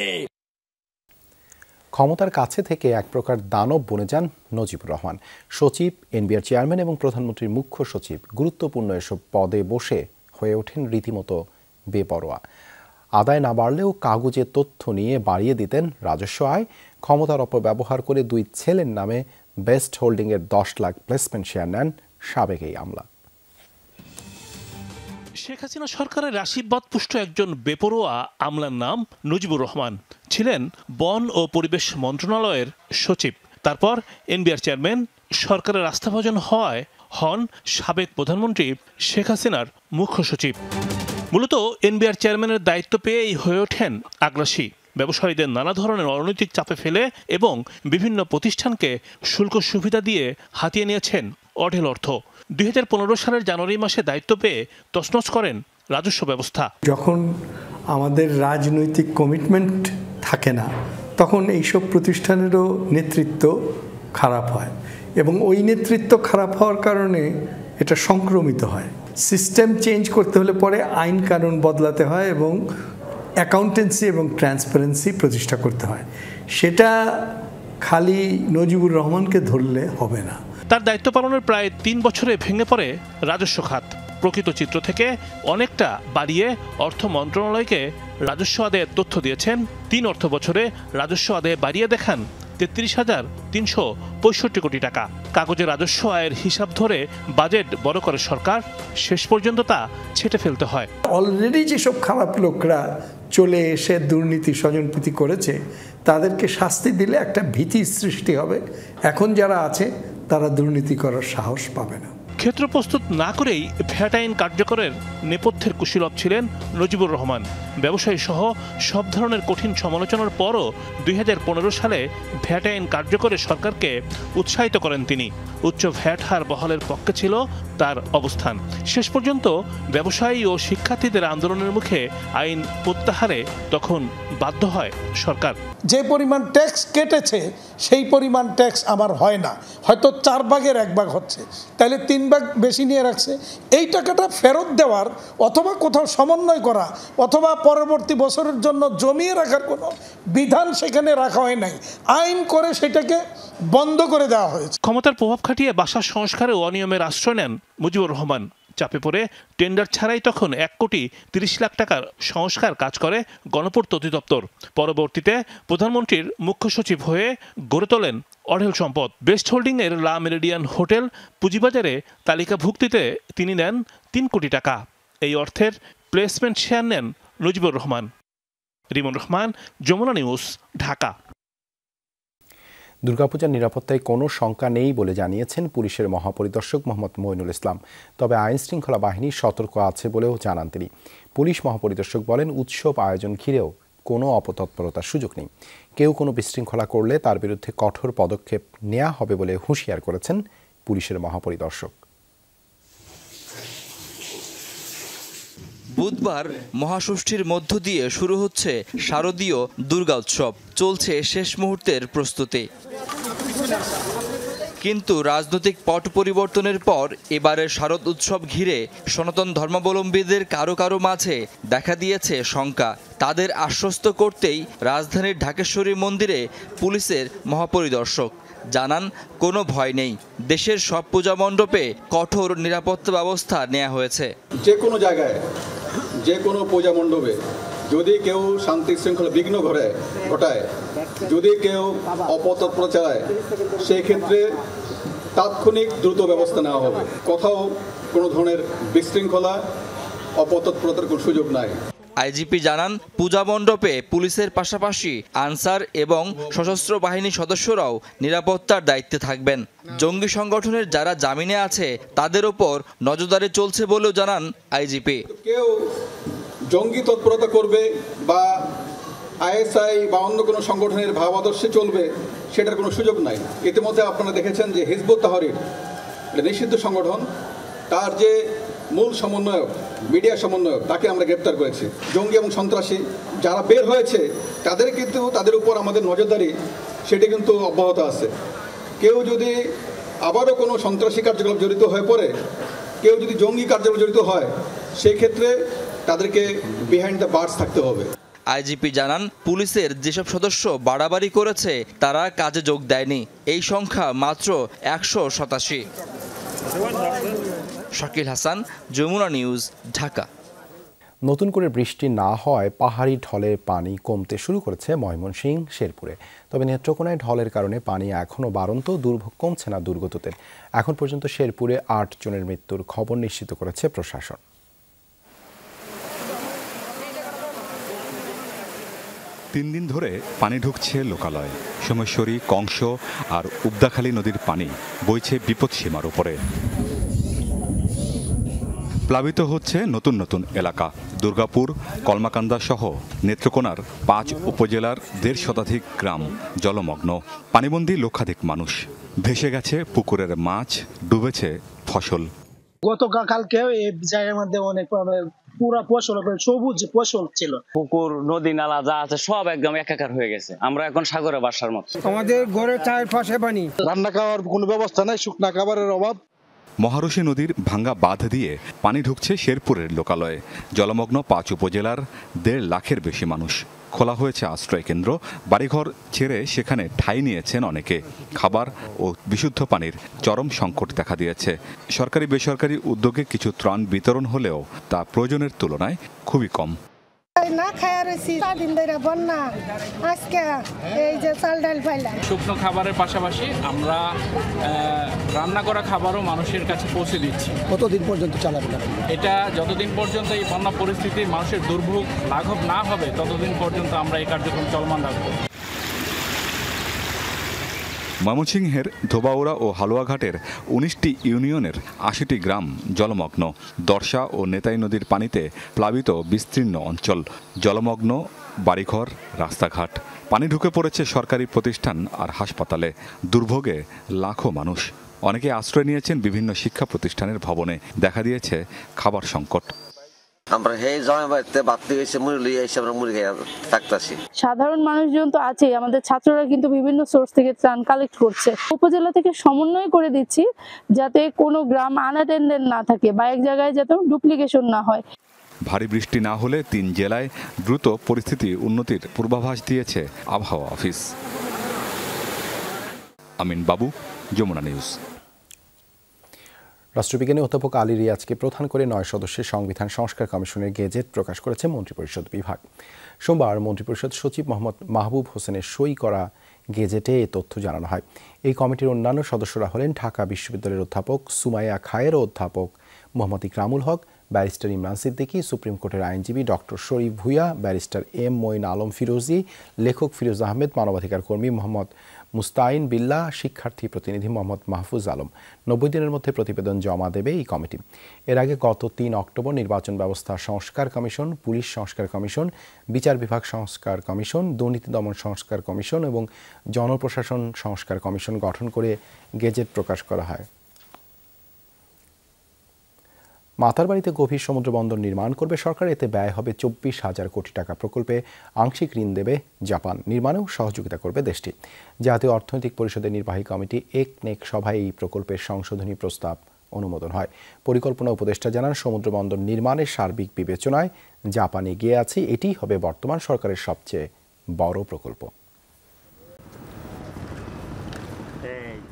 S1: ক্ষমতার কাছে থেকে এক প্রকার দানব বনে যান নজিবুর রহমান। সচিব, এনবিআর চেয়ারম্যান এবং প্রধানমন্ত্রীর মুখ্য সচিব গুরুত্বপূর্ণ এসব পদে বসে হয়ে ওঠেন রীতিমতো বেপরোয়া। আদায় না বাড়লেও কাগজে তথ্য নিয়ে বাড়িয়ে দিতেন রাজস্ব আয়। ক্ষমতার অপব্যবহার করে 2 ছেলের নামে বেস্ট হোল্ডিংয়ের 10 লাখ প্লেসমেন্ট শেয়ার নেন সাবেক এই আমলা।
S8: শেখ হাসিনা সরকারের রাশিবাদপুষ্ট একজন বেপরোয়া আমলার নাম নজিবুর রহমান। ছিলেন বন ও পরিবেশ মন্ত্রণালয়ের সচিব, তারপর এনবিআর চেয়ারম্যান। সরকারের আস্থাভাজন হন সাবেক প্রধানমন্ত্রী শেখ হাসিনার মুখ্য সচিব। মূলত এনবিআর চেয়ারম্যানের দায়িত্ব পেয়েই হয়ে ওঠেন আগ্রাসী। ব্যবসায়ীদের নানা ধরনের অনৈতিক চাপে ফেলে এবং বিভিন্ন প্রতিষ্ঠানকে শুল্ক সুবিধা দিয়ে হাতিয়ে নিয়েছেন অঢেল অর্থ। 2015 সালের জানুয়ারি মাসে দায়িত্ব পেয়ে তছনছ করেন রাজস্ব ব্যবস্থা।
S9: যখন আমাদের রাজনৈতিক কমিটমেন্ট থাকে না, তখন এইসব প্রতিষ্ঠানেরও নেতৃত্ব খারাপ হয় এবং ওই নেতৃত্ব খারাপ হওয়ার কারণে এটা সংক্রমিত হয়। সিস্টেম চেঞ্জ করতে হলে পরে আইন কানুন বদলাতে হয় এবং অ্যাকাউন্টেন্সি এবং ট্রান্সপারেন্সি প্রতিষ্ঠা করতে হয়। সেটা খালি নজিবুর রহমানকে ধরলে হবে না।
S8: তার দায়িত্ব পালনের প্রায় 3 বছরে ভেঙে পড়ে রাজস্ব খাত। প্রকৃত চিত্র থেকে অনেকটা বাড়িয়ে অর্থ মন্ত্রণালয়কে রাজস্ব আদায়ের তথ্য দিয়েছেন। 3 অর্থ বছরে রাজস্ব আদায় বাড়িয়ে দেখান 33,365 কোটি টাকা। কাগজে রাজস্ব আয়ের হিসাব ধরে বাজেট বড় করে সরকার, শেষ পর্যন্ত তা ছেটে ফেলতে হয়।
S9: অলরেডি যেসব খারাপ লোকরা চলে এসে দুর্নীতি স্বজনপ্রীতি করেছে, তাদেরকে শাস্তি দিলে একটা ভীতি সৃষ্টি হবে। এখন যারা আছে তারা দুর্নীতি করার সাহস পাবে না।
S8: ক্ষেত্র প্রস্তুত না করেই ভ্যাট আইন কার্যকরের নেপথ্যের কুশীলব ছিলেন নজিবুর রহমান। ব্যবসায়ী সহ সব ধরনের কঠিন সমালোচনার পরও 2015 সালে ভ্যাট আইন কার্যকরে সরকারকে উৎসাহিত করেন তিনি। উচ্চ ভ্যাট হার বহালের পক্ষে ছিল তার অবস্থান। শেষ পর্যন্ত ব্যবসায়ী ও শিক্ষার্থীদের আন্দোলনের মুখে আইন প্রত্যাহারে তখন বাধ্য হয় সরকার।
S25: যে পরিমাণ ট্যাক্স কেটেছে সেই পরিমাণ ট্যাক্স আমার হয় না, হয়তো 4 ভাগের 1 ভাগ হচ্ছে, তাহলে 3 ভাগ বেশি নিয়ে রাখছে। এই টাকাটা ফেরত দেওয়ার অথবা কোথাও সমন্বয় করা অথবা পরবর্তী বছরের জন্য জমিয়ে রাখার কোনো বিধান সেখানে রাখা হয় নাই। আইন করে সেটাকে বন্ধ করে দেওয়া হয়েছে।
S8: ক্ষমতার প্রভাব খাটিয়ে বাসা সংস্কারে অনিয়মের আশ্রয় নেন মুজিবুর রহমান। চাপে পড়ে টেন্ডার ছাড়াই তখন 1,30,00,000 টাকার সংস্কার কাজ করে গণপূর্ত অধিদপ্তর। পরবর্তীতে প্রধানমন্ত্রীর মুখ্য সচিব হয়ে গড়ে তোলেন অঢেল সম্পদ। বেস্ট হোল্ডিংয়ের লা মেরিডিয়ান হোটেল পুঁজিবাজারে তালিকাভুক্তিতে তিনি নেন 3 কোটি টাকা। এই অর্থের প্লেসমেন্ট শেয়ার নেন নজিবুর রহমান। রিমন রহমান, যমুনা নিউজ, ঢাকা।
S1: দুর্গাপূজার নিরাপত্তায় কোনো শঙ্কা নেই বলে জানিয়েছেন পুলিশের মহাপরিদর্শক মোহাম্মদ মইনুল ইসলাম। তবে আইন শৃঙ্খলা বাহিনী সতর্ক আছে বলেও জানান তিনি। পুলিশ মহাপরিদর্শক বলেন, উৎসব আয়োজন ঘিরেও কোনো অপতৎপরতার সুযোগ নেই। কেউ কোনো বিশৃঙ্খলা করলে তার বিরুদ্ধে কঠোর পদক্ষেপ নেওয়া হবে বলে হুঁশিয়ার করেছেন পুলিশের মহাপরিদর্শক।
S26: বুধবার মহাষষ্ঠীর মধ্য দিয়ে শুরু হচ্ছে শারদীয় দুর্গা উৎসব। চলছে শেষ মুহূর্তের প্রস্তুতি। কিন্তু রাজনৈতিক পট পরিবর্তনের পর এবারের শারদ উৎসব ঘিরে সনাতন ধর্মাবলম্বীদের কারো কারো মাঝে দেখা দিয়েছে শঙ্কা। তাদের আশ্বস্ত করতেই রাজধানীর ঢাকেশ্বরী মন্দিরে পুলিশের মহাপরিদর্শক জানান, কোনো ভয় নেই। দেশের সব পূজা মণ্ডপে কঠোর নিরাপত্তা ব্যবস্থা নেওয়া হয়েছে।
S27: যে কোনো জায়গায়, যে কোনো পূজা মণ্ডপে
S3: যদি কেউ শান্তি শৃঙ্খলা বিঘ্ন ঘটায়, যদি কেউ অপতৎপর চালায়, সেই ক্ষেত্রে তাৎক্ষণিক দ্রুত ব্যবস্থা নেওয়া হবে। কোথাও কোনো ধরনের বিশৃঙ্খলা অপতৎপরতার কোনো সুযোগ নাই।
S26: আইজিপি জানান, পূজা মণ্ডপে পুলিশের পাশাপাশি আনসার এবং সশস্ত্র বাহিনীর সদস্যরাও নিরাপত্তার দায়িত্বে থাকবেন। জঙ্গি সংগঠনের যারা জামিনে আছে তাদের ওপর নজরদারি চলছে বলেও জানান আইজিপি।
S3: কেউ জঙ্গি তৎপরতা করবে বা আইএসআই বা অন্য কোনো সংগঠনের ভাব আদর্শে চলবে, সেটার কোনো সুযোগ নাই। ইতিমধ্যে আপনারা দেখেছেন যে হিজবুত তাহরির, এটা নিষিদ্ধ সংগঠন, তার যে মূল সমন্বয়ক, মিডিয়া সমন্বয়ক, তাকে আমরা গ্রেপ্তার করেছি। জঙ্গি এবং সন্ত্রাসী যারা বের হয়েছে তাদের উপর আমাদের নজরদারি সেটি কিন্তু অব্যাহত আছে। কেউ যদি আবারও কোনো সন্ত্রাসী কার্যকলাপ জড়িত হয়ে পড়ে, কেউ যদি জঙ্গি কার্যকলাপ জড়িত হয়, সেই ক্ষেত্রে তাদেরকে বিহাইন্ড দ্য বার্স থাকতে হবে।
S26: আইজিপি জানান, পুলিশের যেসব সদস্য বাড়াবাড়ি করেছে তারা কাজে যোগ দেয়নি। এই সংখ্যা মাত্র 187। শাকিল হাসান, যমুনা নিউজ, ঢাকা।
S1: নতুন করে বৃষ্টি না হওয়ায় পাহাড়ি ঢলের পানি কমতে শুরু করেছে ময়মনসিংহ, শেরপুরে। তবে নেত্রকোনায় ঢলের কারণে পানি এখনও বাড়ন্ত, দুর্ভোগ কমছে না দুর্গতদের। এখন পর্যন্ত শেরপুরে 8 জনের মৃত্যুর খবর নিশ্চিত করেছে প্রশাসন।
S10: 3 দিন ধরে পানি ঢুকছে লোকালয়। সোমেশ্বরী, কংস আর উবদাখালী নদীর পানি বইছে বিপদসীমার উপরে। প্লাবিত হচ্ছে নতুন নতুন এলাকা। দুর্গাপুর, কলমাকান্দা সহ নেত্রকোনার 5 উপজেলার 1.5 শতাধিক গ্রাম জলমগ্ন। পানিবন্দী লক্ষাধিক মানুষ। ভেসে গেছে পুকুরের মাছ, ডুবেছে ফসল।
S11: গতকালকে এই জায়গার মধ্যে অনেক পুরা ফসল, সবুজ ফসল ছিল।
S12: পুকুর, নদী, নালা যা আছে সব একদম একাকার হয়ে গেছে। আমরা এখন সাগরে বাসার মতো।
S11: আমাদের ঘরে চারপাশে পানি, রান্না খাওয়ার কোনো ব্যবস্থা নাই, শুকনা খাবারের অভাব।
S10: মহারশী নদীর ভাঙ্গা বাঁধ দিয়ে পানি ঢুকছে শেরপুরের লোকালয়ে। জলমগ্ন 5 উপজেলার 1.5 লাখের বেশি মানুষ। খোলা হয়েছে আশ্রয় কেন্দ্র। বাড়িঘর ছেড়ে সেখানে ঠাঁই নিয়েছেন অনেকে। খাবার ও বিশুদ্ধ পানির চরম সংকট দেখা দিয়েছে। সরকারি বেসরকারি উদ্যোগে কিছু ত্রাণ বিতরণ হলেও তা প্রয়োজনের তুলনায় খুবই কম।
S11: না খায়া রয়েছি 4 দিন ধরে বন্যা, আজকে এই যে চাল ডাল পাইলাম।
S13: শুকনো খাবারের পাশাপাশি আমরা রান্না করা খাবারও মানুষের কাছে পৌঁছে দিচ্ছি।
S11: কতদিন পর্যন্ত চালাবে
S13: এটা? যতদিন পর্যন্ত এই বন্যা পরিস্থিতি মানুষের দুর্ভোগ লাঘব না হবে ততদিন পর্যন্ত আমরা এই কার্যক্রম চলমান রাখবো।
S10: ময়মনসিংহের ধোবাউড়া ও হালুয়াঘাটের 19টি ইউনিয়নের 80টি গ্রাম জলমগ্ন। দর্শা ও নেতাই নদীর পানিতে প্লাবিত বিস্তীর্ণ অঞ্চল। জলমগ্ন বাড়িঘর, রাস্তাঘাট। পানি ঢুকে পড়েছে সরকারি প্রতিষ্ঠান আর হাসপাতালে। দুর্ভোগে লাখো মানুষ। অনেকে আশ্রয় নিয়েছেন বিভিন্ন শিক্ষা প্রতিষ্ঠানের ভবনে। দেখা দিয়েছে খাবার সংকট।
S15: আমরা
S27: সাধারণ মানুষজন তো আছে, আমাদের ছাত্ররা কিন্তু বিভিন্ন সোর্স থেকে ত্রাণ কালেক্ট করছে। উপজেলা থেকে সমন্বয় করে দিচ্ছি যাতে কোনো গ্রাম আনঅ্যাটেন্ডেড না থাকে বা এক জায়গায় যাতে ডুপ্লিকেশন না হয়।
S10: ভারী বৃষ্টি না হলে 3 জেলায় দ্রুত পরিস্থিতি উন্নতির পূর্বাভাস দিয়েছে আবহাওয়া অফিস। আমিন বাবু, যমুনা নিউজ।
S1: রাষ্ট্রবিজ্ঞানী অধ্যাপক আলী রিয়াজকে প্রধান করে 9 সদস্যের সংবিধান সংস্কার কমিশনের গেজেট প্রকাশ করেছে মন্ত্রিপরিষদ বিভাগ। সোমবার মন্ত্রিপরিষদ সচিব মোহাম্মদ মাহবুব হোসেনের সই করা গেজেটে এ তথ্য জানানো হয়। এই কমিটির অন্যান্য সদস্যরা হলেন ঢাকা বিশ্ববিদ্যালয়ের অধ্যাপক সুমাইয়া খায়ের ও অধ্যাপক মোহাম্মদ ইকরামুল হক, ব্যারিস্টার ইমরান সিদ্দিকী, সুপ্রিম কোর্টের আইনজীবী ডক্টর শরীফ ভুইয়া, ব্যারিস্টার এম মঈন আলম ফিরোজী, লেখক ফিরোজ আহমেদ, মানবাধিকার কর্মী মোহাম্মদ মুস্তাইন বিল্লাহ, শিক্ষার্থী প্রতিনিধি মোহাম্মদ মাহফুজ আলম। 90 দিনের মধ্যে প্রতিবেদন জমা দেবে এই কমিটি। এর আগে গত 3 অক্টোবর নির্বাচন ব্যবস্থা সংস্কার কমিশন, পুলিশ সংস্কার কমিশন, বিচার বিভাগ সংস্কার কমিশন, দুর্নীতি দমন সংস্কার কমিশন এবং জনপ্রশাসন সংস্কার কমিশন গঠন করে গেজেট প্রকাশ করা হয়। মাতারবাড়িতে গভীর সমুদ্র বন্দর নির্মাণ করবে সরকার। এতে ব্যয় হবে 24,000 কোটি টাকা। প্রকল্পে আংশিক ঋণ দেবে জাপান। নির্মাণেও সহযোগিতা করবে দেশটি। জাতীয় অর্থনৈতিক পরিষদের নির্বাহী কমিটি একনেক সভায় এই প্রকল্পের সংশোধনী প্রস্তাব অনুমোদন হয়। পরিকল্পনা উপদেষ্টা জানান, সমুদ্র বন্দর নির্মাণের সার্বিক বিবেচনায় জাপান এগিয়ে আছে। এটিই হবে বর্তমান সরকারের সবচেয়ে বড় প্রকল্প।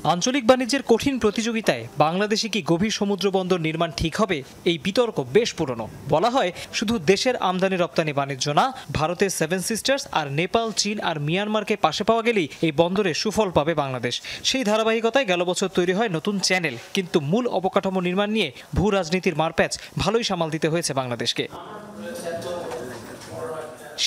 S5: আঞ্চলিক বাণিজ্যের কঠিন প্রতিযোগিতায় বাংলাদেশে কি গভীর সমুদ্র বন্দর নির্মাণ ঠিক হবে, এই বিতর্ক বেশ পুরনো। বলা হয় শুধু দেশের আমদানি রপ্তানি বাণিজ্য না, ভারতের 7 সিস্টার্স আর নেপাল, চীন আর মিয়ানমারকে পাশে পাওয়া গেলেই এই বন্দরে সুফল পাবে বাংলাদেশ। সেই ধারাবাহিকতায় গেল বছর তৈরি হয় নতুন চ্যানেল, কিন্তু মূল অবকাঠামো নির্মাণ নিয়ে ভূ রাজনীতির মারপ্যাচ ভালোই সামাল দিতে হয়েছে বাংলাদেশকে।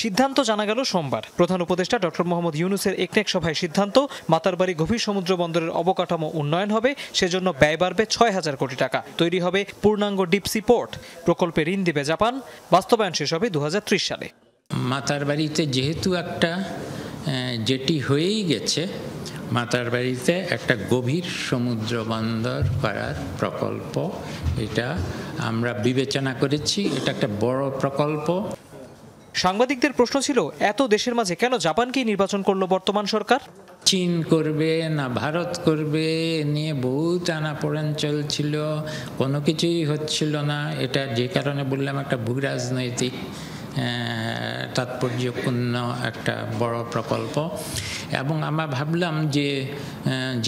S5: সিদ্ধান্ত জানা গেল সোমবার। প্রধান উপদেষ্টা ডক্টর মোহাম্মদ ইউনূসের একনেক সভায় সিদ্ধান্ত, মাতারবাড়ি গভীর সমুদ্র বন্দরের অবকাঠামো উন্নয়ন হবে, সেজন্য ব্যয় বাড়বে ৬,০০০ কোটি টাকা। তৈরি হবে পূর্ণাঙ্গ ডিপসি পোর্ট। প্রকল্পে ঋণ দিবে জাপান। বাস্তবায়ন শেষ হবে ২০৩০ সালে।
S14: মাতারবাড়িতে যেহেতু একটা যেটি হয়েই গেছে, মাতারবাড়িতে একটা গভীর সমুদ্র বন্দর করার প্রকল্প, এটা আমরা বিবেচনা করেছি। এটা একটা বড় প্রকল্প।
S5: সাংবাদিকদের প্রশ্ন ছিল, এত দেশের মাঝে কেন জাপানকেই নির্বাচন করলো বর্তমান সরকার?
S14: চীন করবে না ভারত করবে নিয়ে বহু টানাপোড়েন চলছিল, কোনো কিছুই হচ্ছিল না। এটা যে কারণে বললাম একটা ভূ রাজনৈতিক তাৎপর্যপূর্ণ একটা বড় প্রকল্প। এবং আমরা ভাবলাম যে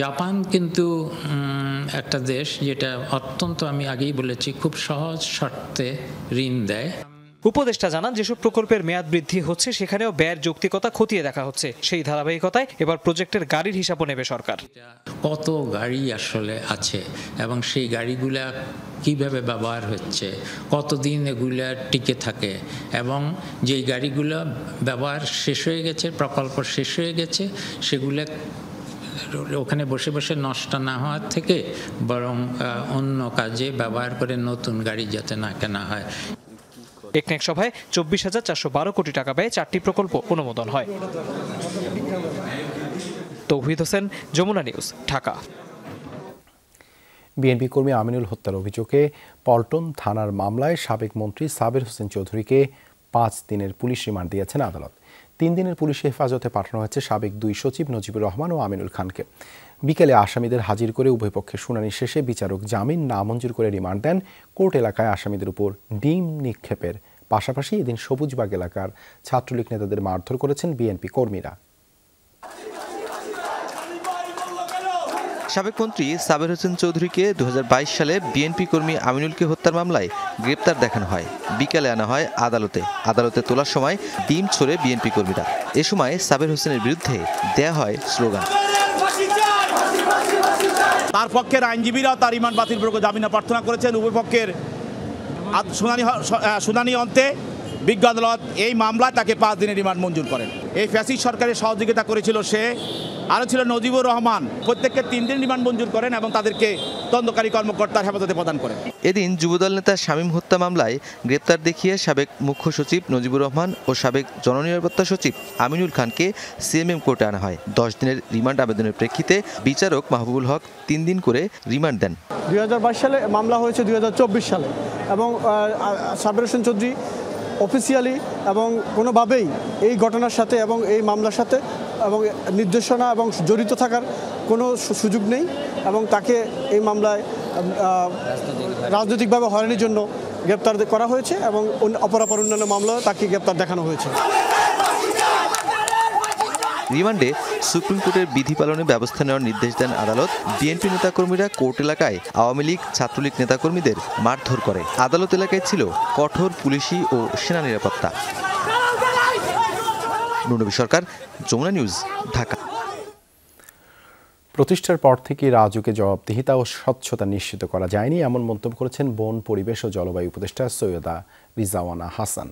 S14: জাপান কিন্তু একটা দেশ যেটা অত্যন্ত, আমি আগেই বলেছি, খুব সহজ শর্তে ঋণ দেয়।
S5: উপদেষ্টা জানান, যেসব প্রকল্পের মেয়াদ বৃদ্ধি হচ্ছে সেখানেও ব্যয়ের যৌক্তিকতা খতিয়ে দেখা হচ্ছে। সেই ধারাবাহিকতায় এবার প্রজেক্টের গাড়ির হিসাবও নেবে সরকার।
S14: কত গাড়ি আসলে আছে এবং সেই গাড়িগুলা কিভাবে ব্যবহার হচ্ছে, কতদিন এগুলা টিকে থাকে, এবং যেই গাড়িগুলো ব্যবহার শেষ হয়ে গেছে, প্রকল্প শেষ হয়ে গেছে, সেগুলো ওখানে বসে বসে নষ্ট না হওয়ার থেকে বরং অন্য কাজে ব্যবহার করে নতুন গাড়ি যাতে না কেনা হয়।
S5: একনেক সভায় ২৪,৪১২ কোটি টাকা ব্যয়ে ৪টি প্রকল্প অনুমোদন হয়। তৌহিদ হোসেন, যমুনা নিউজ, ঢাকা।
S1: বিএনপি কর্মী আমিনুল হত্যার অভিযোগে পল্টন থানার মামলায় সাবেক মন্ত্রী সাবের হোসেন চৌধুরীকে 5 দিনের পুলিশ রিমান্ড দিয়েছেন আদালত। 3 দিনের পুলিশ হেফাজতে পাঠানো হয়েছে সাবেক 2 সচিব নজিবুর রহমান ও আমিনুল খানকে। বিকেলে আসামিদের হাজির করে উভয় পক্ষের শুনানি শেষে বিচারক জামিন নামঞ্জুর করে রিমান্ড দেন। কোর্ট এলাকায় আসামিদের উপর ডিম নিক্ষেপের পাশাপাশি এদিন সবুজবাগ এলাকার ছাত্রলীগ নেতাদের মারধর করেছেন বিএনপি কর্মীরা।
S15: সাবেক মন্ত্রী সাবের হোসেন চৌধুরীকে 2022 সালে বিএনপি কর্মী আমিনুলকে হত্যার মামলায় গ্রেপ্তার দেখানো হয়। বিকেলে আনা হয় আদালতে তোলার সময় ডিম ছোড়ে বিএনপি কর্মীরা। এ সময় সাবের হোসেনের বিরুদ্ধে দেয়া হয় স্লোগান।
S16: তার পক্ষের আইনজীবীরা তার রিমান্ড বাতিলপূর্বক জামিন প্রার্থনা করেছেন। উভয় পক্ষের শুনানি অন্তে বিজ্ঞ আদালত এই মামলায় তাকে 5 দিনের রিমান্ড মঞ্জুর করেন। এই ফ্যাসিস্ট সরকারের সহযোগিতা করেছিল সে, আরও ছিল নজিবুর রহমান। প্রত্যেককে 3 দিন রিমান্ড মঞ্জুর করেন এবং তাদেরকে তদন্তকারী কর্মকর্তার হেফাজতে প্রদান করেন।
S15: এদিন যুবদল নেতা শামীম হত্যা মামলায় গ্রেপ্তার দেখিয়ে সাবেক মুখ্য সচিব নজিবুর রহমান ও সাবেক জননিরাপত্তা সচিব আমিনুল খানকে সিএমএম কোর্টে আনা হয়। 10 দিনের রিমান্ড আবেদনের প্রেক্ষিতে বিচারক মাহবুবুল হক 3 দিন করে রিমান্ড দেন।
S18: 2022 সালে মামলা হয়েছে 2024 সালে এবং সাবের হোসেন চৌধুরী অফিসিয়ালি এবং কোনোভাবেই এই ঘটনার সাথে এবং এই মামলার সাথে এবং নির্দেশনা এবং জড়িত থাকার কোনো সুযোগ নেই এবং তাকে এই মামলায় রাজনৈতিকভাবে হয়রানির জন্য গ্রেপ্তার করা হয়েছে এবং অপরাপর অন্যান্য মামলায় তাকে গ্রেপ্তার দেখানো হয়েছে।
S15: রিমান্ডে সুপ্রিম কোর্টের বিধি পালনে ব্যবস্থা নেওয়ার নির্দেশ দেন আদালত। বিএনপি নেতাকর্মীরা কোর্ট এলাকায় আওয়ামী লীগ, ছাত্রলীগ নেতাকর্মীদের মারধর করে। আদালত এলাকায় ছিল কঠোর পুলিশি ও সেনা নিরাপত্তা। নুনবী সরকার, যমুনা নিউজ, ঢাকা।
S1: প্রতিষ্ঠার পর থেকে রাজুকে জবাবদিহিতা ও স্বচ্ছতা নিশ্চিত করা যায়নি, এমন মন্তব্য করেছেন বন, পরিবেশ ও জলবায়ু উপদেষ্টা সৈয়দা রিজওয়ানা হাসান।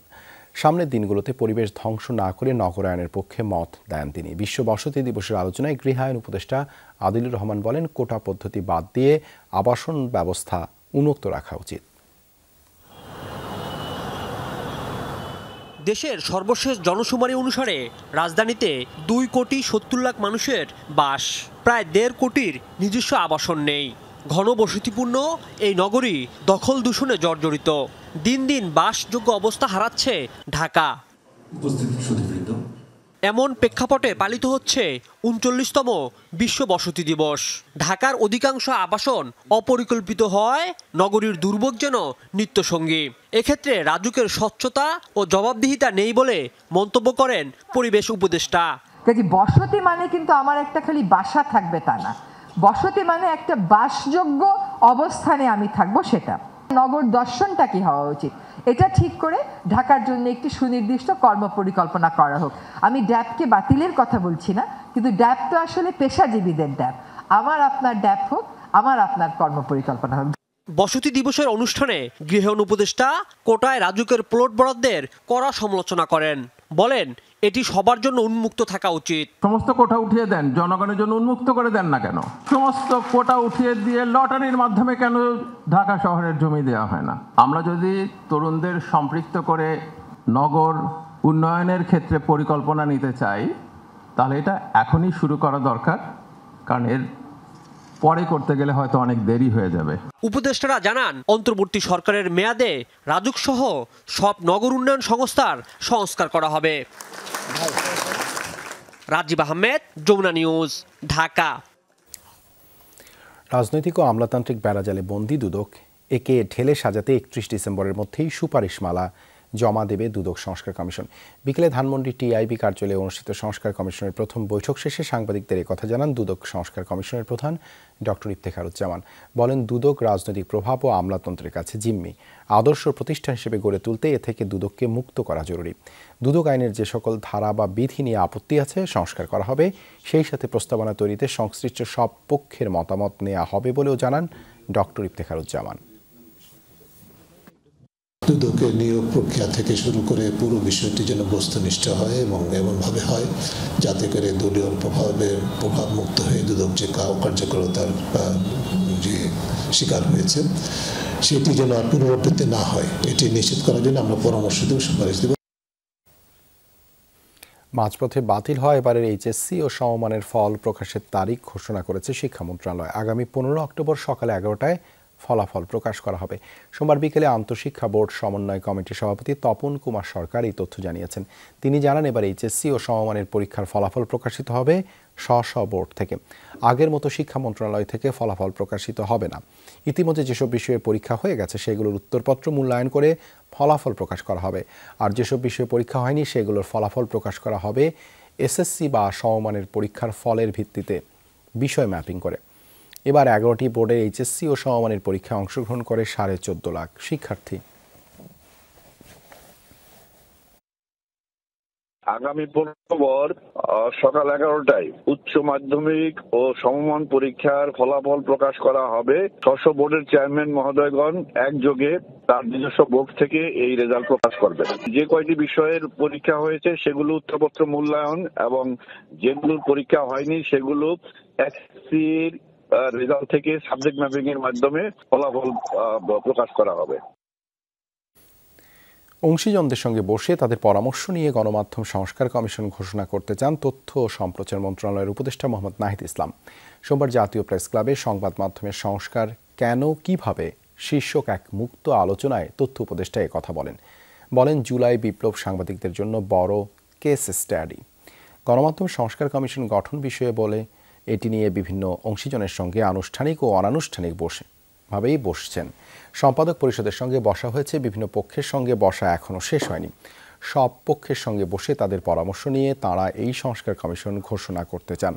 S1: সামনের দিনগুলোতে পরিবেশ ধ্বংস না করে নগরায়নের পক্ষে মত দেন তিনি। বিশ্ব বসতি দিবসের আলোচনায় গৃহায়ন উপদেষ্টা আদিলুর রহমান বলেন, কোটা পদ্ধতি বাদ দিয়ে আবাসন ব্যবস্থা উন্মুক্ত রাখা উচিত।
S19: দেশের সর্বশেষ জনশুমারি অনুসারে রাজধানীতে 2,70,00,000 মানুষের বাস, প্রায় 1.5 কোটির নিজস্ব আবাসন নেই। ঘন বসতিপূর্ণ এই নগরী দখল দূষণে জর্জরিত। দিন দিন বাসযোগ্য অবস্থা হারাচ্ছে ঢাকা। এমন প্রেক্ষাপটে পালিত হচ্ছে 39তম বিশ্ব বসতি দিবস। ঢাকার অধিকাংশ আবাসন অপরিকল্পিত হয়, নগরীর দুর্ভোগ যেন নিত্যসঙ্গী। এক্ষেত্রে রাজুকের স্বচ্ছতা ও জবাবদিহিতা নেই বলে মন্তব্য করেন পরিবেশ উপদেষ্টা।
S21: বসতি মানে কিন্তু আমার একটা খালি বাসা থাকবে তা না,
S6: বসতি মানে একটা বাসযোগ্য অবস্থানে আমি থাকবো, সেটা নগর দর্শনটা কি হওয়া উচিত এটা ঠিক করে ঢাকার জন্য একটি সুনির্দিষ্ট কর্মপরিকল্পনা করা হোক। আমি ড্যাবকে বাতিলের কথা বলছি না, কিন্তু ড্যাব তো আসলে পেশাজীবীদের ড্যাব। আমার আপনার ড্যাব হোক, আমার আপনার কর্মপরিকল্পনা হোক।
S19: বসতি দিবসের অনুষ্ঠানে গৃহায়ণ উপদেষ্টা কোটায় রাজুকের প্লট বরাদ্দের কড়া সমালোচনা করেন, বলেন এটি সবার জন্য উন্মুক্ত থাকা উচিত।
S7: সমস্ত কোটা উঠিয়ে দেন, জনগণের জন্য উন্মুক্ত করে দেন না কেন? সমস্ত কোটা উঠিয়ে দিয়ে লটারির মাধ্যমে কেন ঢাকা শহরের জমি দেওয়া হয় না? আমরা যদি তরুণদের সম্পৃক্ত করে নগর উন্নয়নের ক্ষেত্রে পরিকল্পনা নিতে চাই, তাহলে এটা এখনই শুরু করা দরকার, কারণ এর পরে করতে গেলে হয়তো অনেক দেরি হয়ে যাবে।
S19: উপদেষ্টারা জানান অন্তর্বর্তী সরকারের মেয়াদে রাজুক সহ সব নগর উন্নয়ন সংস্থার সংস্কার করা হবে। রাজীব আহমেদ, যমুনা নিউজ, ঢাকা।
S1: রাজনৈতিক ও আমলাতান্ত্রিক বেড়াজালে বন্দী দুদক একে ঢেলে সাজাতে 31 ডিসেম্বরের মধ্যেই সুপারিশমালা জমা দেবে দুদক সংস্কার কমিশন। বিকেলে ধানমন্ডি টিআইবি কার্যালয়ে অনুষ্ঠিত সংস্কার কমিশনের প্রথম বৈঠক শেষে সাংবাদিকদের কথা জানান দুদক সংস্কার কমিশনের প্রধান ডক্টর ইফতেখারুজ্জামান। বলেন, দুদক রাজনৈতিক প্রভাব ও আমলাতন্ত্রের কাছে জিম্মি। আদর্শ প্রতিষ্ঠান হিসেবে গড়ে তুলতে এ থেকে দুদককে মুক্ত করা জরুরি। দুদক আইনের যে সকল ধারা বা বিধি নিয়ে আপত্তি আছে সংস্কার করা হবে, সেই সাথে প্রস্তাবনা তৈরিতে সংশ্লিষ্ট সব পক্ষের মতামত নেওয়া হবে বলেও জানান ডক্টর ইফতেখারুজ্জামান।
S17: দুদকের নিয়োগ প্রক্রিয়া থেকে শুরু করে পুরো বিষয়টি যেন বস্তুনিষ্ঠ হয় এবং এমনভাবে হয় যাতে করে দলীয় প্রভাব মুক্ত হয়ে দুদক যে কার্যকরতার যে শিকার হয়েছে সেটি যেন আর পুনরাবৃত্তি না হয়, এটি নিশ্চিত করার জন্য আমরা পরামর্শ দেব, সুপারিশ দেব।
S1: মাঝপথে বাতিল হয় এবারের এইচএসসি ও সমমানের ফল প্রকাশের তারিখ ঘোষণা করেছে শিক্ষা মন্ত্রণালয়। আগামী 15 অক্টোবর সকালে 11টায় ফলাফল প্রকাশ করা হবে। সোমবার বিকেলে আন্তঃশিক্ষা বোর্ড সমন্বয় কমিটির সভাপতি তপন কুমার সরকার এই তথ্য জানিয়েছেন। তিনি জানান, এবার এইচএসসি ও সমমানের পরীক্ষার ফলাফল প্রকাশিত হবে স্ব বোর্ড থেকে। আগের মতো শিক্ষা মন্ত্রণালয় থেকে ফলাফল প্রকাশিত হবে না। ইতিমধ্যে যেসব বিষয়ে পরীক্ষা হয়ে গেছে সেগুলোর উত্তরপত্র মূল্যায়ন করে ফলাফল প্রকাশ করা হবে, আর যেসব বিষয়ে পরীক্ষা হয়নি সেগুলোর ফলাফল প্রকাশ করা হবে এসএসসি বা সমমানের পরীক্ষার ফলের ভিত্তিতে বিষয় ম্যাপিং করে। এবার 11টি বোর্ডের এইচএসসি ও সমমানের পরীক্ষায় অংশগ্রহণ করে 14.5 লাখ শিক্ষার্থী।
S21: আগামী 15 অক্টোবর সকাল 11টায় উচ্চ মাধ্যমিক ও সমমান পরীক্ষার ফলাফল প্রকাশ করা হবে। 600 বোর্ডের চেয়ারম্যান মহোদয়গণ একযোগে তার নিজস্ব বোর্ড থেকে এই রেজাল্ট প্রকাশ করবেন। যে কয়টি বিষয়ের পরীক্ষা হয়েছে সেগুলো উত্তরপত্র মূল্যায়ন এবং যেগুলোর পরীক্ষা হয়নি সেগুলো এসএসসির রেজাল্ট থেকে সাবজেক্ট ম্যাপিং এর মাধ্যমে ফলাফল প্রকাশ করা হবে।
S1: অংশীজনদের সঙ্গে বসে তাদের পরামর্শ নিয়ে গণমাধ্যম সংস্কার কমিশন ঘোষণা করতে চান তথ্য ও সম্প্রচার মন্ত্রণালয়ের উপদেষ্টা মোহাম্মদ নাহিদ ইসলাম। সোমবার জাতীয় প্রেস ক্লাবে সংবাদ মাধ্যমের সংস্কার কেন কিভাবে শীর্ষক এক মুক্ত আলোচনায় তথ্য উপদেষ্টা কথা বলেন জুলাই বিপ্লব সাংবাদিকদের জন্য বড় কেস স্টাডি। গণমাধ্যম সংস্কার কমিশন গঠন বিষয়ে বলে এটি নিয়ে বিভিন্ন অংশীজনের সঙ্গে আনুষ্ঠানিক ও অনানুষ্ঠানিক ভাবেই বসছেন। সম্পাদক পরিষদের সঙ্গে বসা হয়েছে, বিভিন্ন পক্ষের সঙ্গে বসা এখনও শেষ হয়নি। সব পক্ষের সঙ্গে বসে তাদের পরামর্শ নিয়ে তাঁরা এই সংস্কার কমিশন ঘোষণা করতে চান।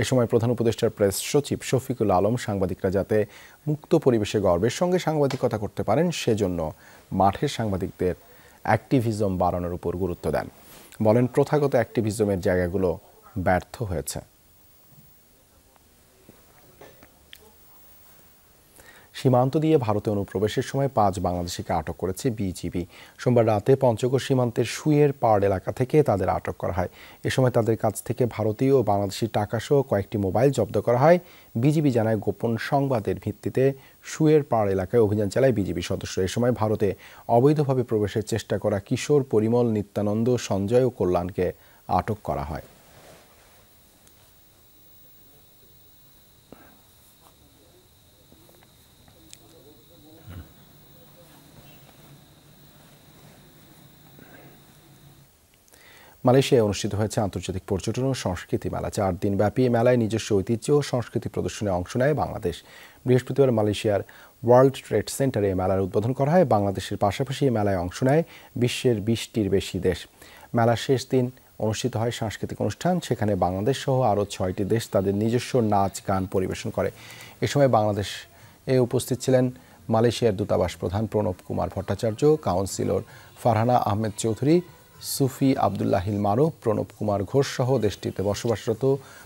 S1: এ সময় প্রধান উপদেষ্টার প্রেস সচিব শফিকুল আলম সাংবাদিকরা যাতে মুক্ত পরিবেশে গর্বের সঙ্গে সাংবাদিকতা করতে পারেন সেজন্য মাঠের সাংবাদিকদের অ্যাক্টিভিজম বাড়ানোর উপর গুরুত্ব দেন। বলেন, প্রথাগত অ্যাক্টিভিজমের জায়গাগুলো ব্যর্থ হয়েছে। সীমান্ত দিয়ে ভারতে অনুপ্রবেশের সময় 5 বাংলাদেশিকে আটক করেছে বিজিবি। সোমবার রাতে পঞ্চগড় সীমান্তের সুইয়ের পাড় এলাকা থেকে তাদের আটক করা হয়। এ সময় তাদের কাছ থেকে ভারতীয় ও বাংলাদেশি টাকাসহ কয়েকটি মোবাইল জব্দ করা হয়। বিজিবি জানায়, গোপন সংবাদের ভিত্তিতে সুইয়ের পাড় এলাকায় অভিযান চালায় বিজিবি সদস্য। এ সময় ভারতে অবৈধভাবে প্রবেশের চেষ্টা করা কিশোর, পরিমল, নিত্যানন্দ, সঞ্জয় ও কল্যাণকে আটক করা হয়। মালয়েশিয়ায় অনুষ্ঠিত হয়েছে আন্তর্জাতিক পর্যটন ও সংস্কৃতি মেলা। 4 দিন ব্যাপী মেলায় নিজস্ব ঐতিহ্য ও সংস্কৃতি প্রদর্শনে অংশ নেয় বাংলাদেশ। বৃহস্পতিবার মালয়েশিয়ার ওয়ার্ল্ড ট্রেড সেন্টারে মেলার উদ্বোধন করা হয়। বাংলাদেশের পাশাপাশি এই মেলায় অংশ নেয় বিশ্বের 20টির বেশি দেশ। মেলার শেষ দিন অনুষ্ঠিত হয় সাংস্কৃতিক অনুষ্ঠান। সেখানে বাংলাদেশ সহ আরও 6টি দেশ তাদের নিজস্ব নাচ গান পরিবেশন করে। এ সময় বাংলাদেশে উপস্থিত ছিলেন মালয়েশিয়ার দূতাবাস প্রধান প্রণব কুমার ভট্টাচার্য, কাউন্সিলর ফারহানা আহমেদ চৌধুরী, সুফি আবদুল্লাহিল মারুফ, প্রণব কুমার ঘোষ সহ দেশটিতে বসবাসরত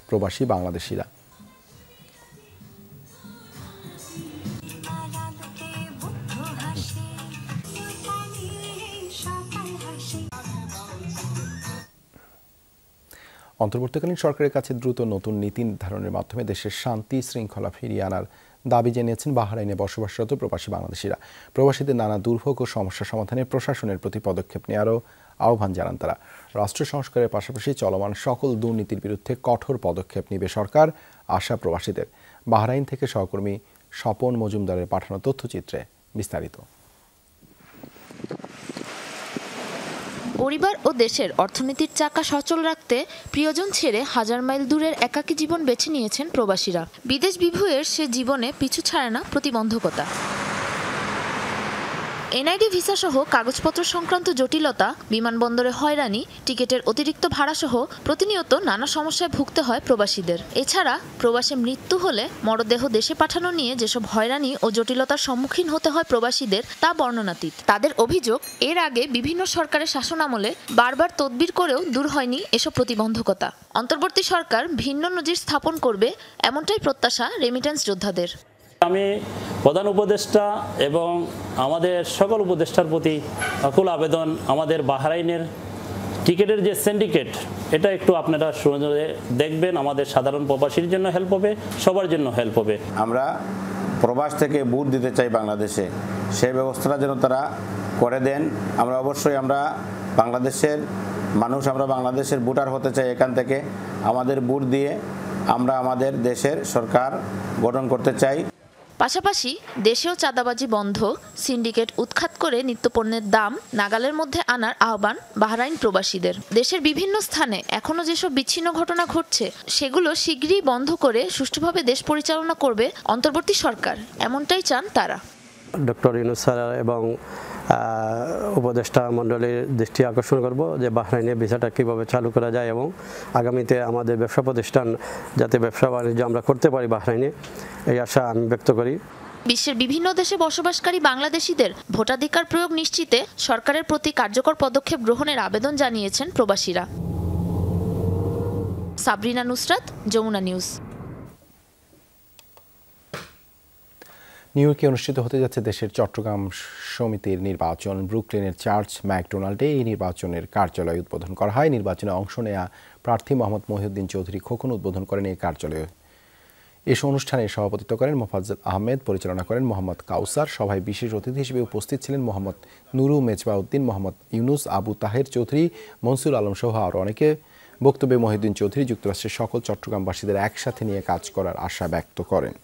S1: প্রবাসী বাংলাদেশিরা। অন্তর্বর্তীকালীন সরকারের কাছে দ্রুত নতুন নীতি নির্ধারণের মাধ্যমে দেশের শান্তি শৃঙ্খলা ফিরিয়ে আনার দাবি জানিয়েছেন বাহরাইনে বসবাসরত প্রবাসী বাংলাদেশিরা। প্রবাসীদের নানা দুর্ভোগ ও সমস্যা সমাধানে প্রশাসনের প্রতি পদক্ষেপ নেওয়ারও আহ্বান জানান তারা। রাষ্ট্র সংস্কারের পাশাপাশি চলমান সকল দুর্নীতির বিরুদ্ধে কঠোর পদক্ষেপ নেবে সরকার, আশা প্রবাসীদের। বাহরাইন থেকে সহকর্মী স্বপন মজুমদারের পাঠানো তথ্যচিত্রে বিস্তারিত।
S2: পরিবার ও দেশের অর্থনীতির চাকা সচল রাখতে প্রিয়জন ছেড়ে হাজার মাইল দূরের একাকী জীবন বেছে নিয়েছেন প্রবাসীরা। বিদেশ বিভুঁয়ের সে জীবনে পিছু ছাড়ে না প্রতিবন্ধকতা। এনআইডি ভিসা সহ কাগজপত্র সংক্রান্ত জটিলতা, বিমানবন্দরে হয়রানি, টিকিটের অতিরিক্ত ভাড়া সহ প্রতিনিয়ত নানা সমস্যায় ভুগতে হয় প্রবাসীদের। এছাড়া প্রবাসে মৃত্যু হলে মরদেহ দেশে পাঠানো নিয়ে যেসব হয়রানি ও জটিলতার সম্মুখীন হতে হয় প্রবাসীদের তা বর্ণনাতীত। তাদের অভিযোগ, এর আগে বিভিন্ন সরকারের শাসনামলে বারবার তদবির করেও দূর হয়নি এসব প্রতিবন্ধকতা। অন্তর্বর্তী সরকার ভিন্ন নজির স্থাপন করবে, এমনটাই প্রত্যাশা রেমিটেন্স যোদ্ধাদের।
S4: আমি প্রধান উপদেষ্টা এবং আমাদের সকল উপদেষ্টার প্রতি আকুল আবেদন, আমাদের বাহরাইনের টিকিটের যে সিন্ডিকেট, এটা একটু আপনারা সুন্দরে দেখবেন। আমাদের সাধারণ প্রবাসীর জন্য হেল্প হবে, সবার জন্য হেল্প হবে।
S9: আমরা প্রবাস থেকে বুট দিতে চাই বাংলাদেশে, সেই ব্যবস্থাটা যেন তারা করে দেন। আমরা অবশ্যই বাংলাদেশের মানুষ, আমরা বাংলাদেশের ভোটার হতে চাই। এখান থেকে আমাদের বুট দিয়ে আমরা আমাদের দেশের সরকার গঠন করতে চাই।
S2: পাশাপাশি দেশেও চাঁদাবাজি বন্ধ, সিন্ডিকেট উৎখাত করে নিত্যপণ্যের দাম নাগালের মধ্যে আনার আহ্বান বাহরাইন প্রবাসীদের। দেশের বিভিন্ন স্থানে এখনো যেসব বিচ্ছিন্ন ঘটনা ঘটছে সেগুলো শীঘ্রই বন্ধ করে সুষ্ঠুভাবে দেশ পরিচালনা করবে অন্তর্বর্তী সরকার, এমনটাই চান তারা।
S20: ডক্টর ইউনূস স্যার এবং উপদেষ্টা মণ্ডলীর দৃষ্টি আকর্ষণ করব যে বাহরাইনে ভিসাটা কীভাবে চালু করা যায় এবং আগামীতে আমাদের ব্যবসা প্রতিষ্ঠান যাতে ব্যবসা বাণিজ্য আমরা করতে পারি বাহরাইনে, এই আশা আমি ব্যক্ত করি।
S2: বিশ্বের বিভিন্ন দেশে বসবাসকারী বাংলাদেশিদের ভোটাধিকার প্রয়োগ নিশ্চিতে সরকারের প্রতি কার্যকর পদক্ষেপ গ্রহণের আবেদন জানিয়েছেন প্রবাসীরা। সাবরিনা নুসরাত, যমুনা নিউজ।
S1: নিউ ইয়র্কে অনুষ্ঠিত হতে যাচ্ছে দেশের চট্টগ্রাম সমিতির নির্বাচন। ব্রুকলিনের চার্চ ম্যাকডোনাল্ডে এই নির্বাচনের কার্যালয় উদ্বোধন করা হয়। নির্বাচনে অংশ নেয়া প্রার্থী মোহাম্মদ মহিউদ্দিন চৌধুরী খোকন উদ্বোধন করেন এই কার্যালয়ে। এসব অনুষ্ঠানে সভাপতিত্ব করেন মোফাজ্জল আহমেদ, পরিচালনা করেন মোহাম্মদ কাউসার। সভায় বিশেষ অতিথি হিসেবে উপস্থিত ছিলেন মোহাম্মদ নুরু মেজবাউদ্দিন, মোহাম্মদ ইউনুস, আবু তাহের চৌধুরী, মনসুর আলম সহ আরও অনেকে। বক্তব্যে মহিউদ্দিন চৌধুরী যুক্তরাষ্ট্রের সকল চট্টগ্রামবাসীদের একসাথে নিয়ে কাজ করার আশা ব্যক্ত করেন।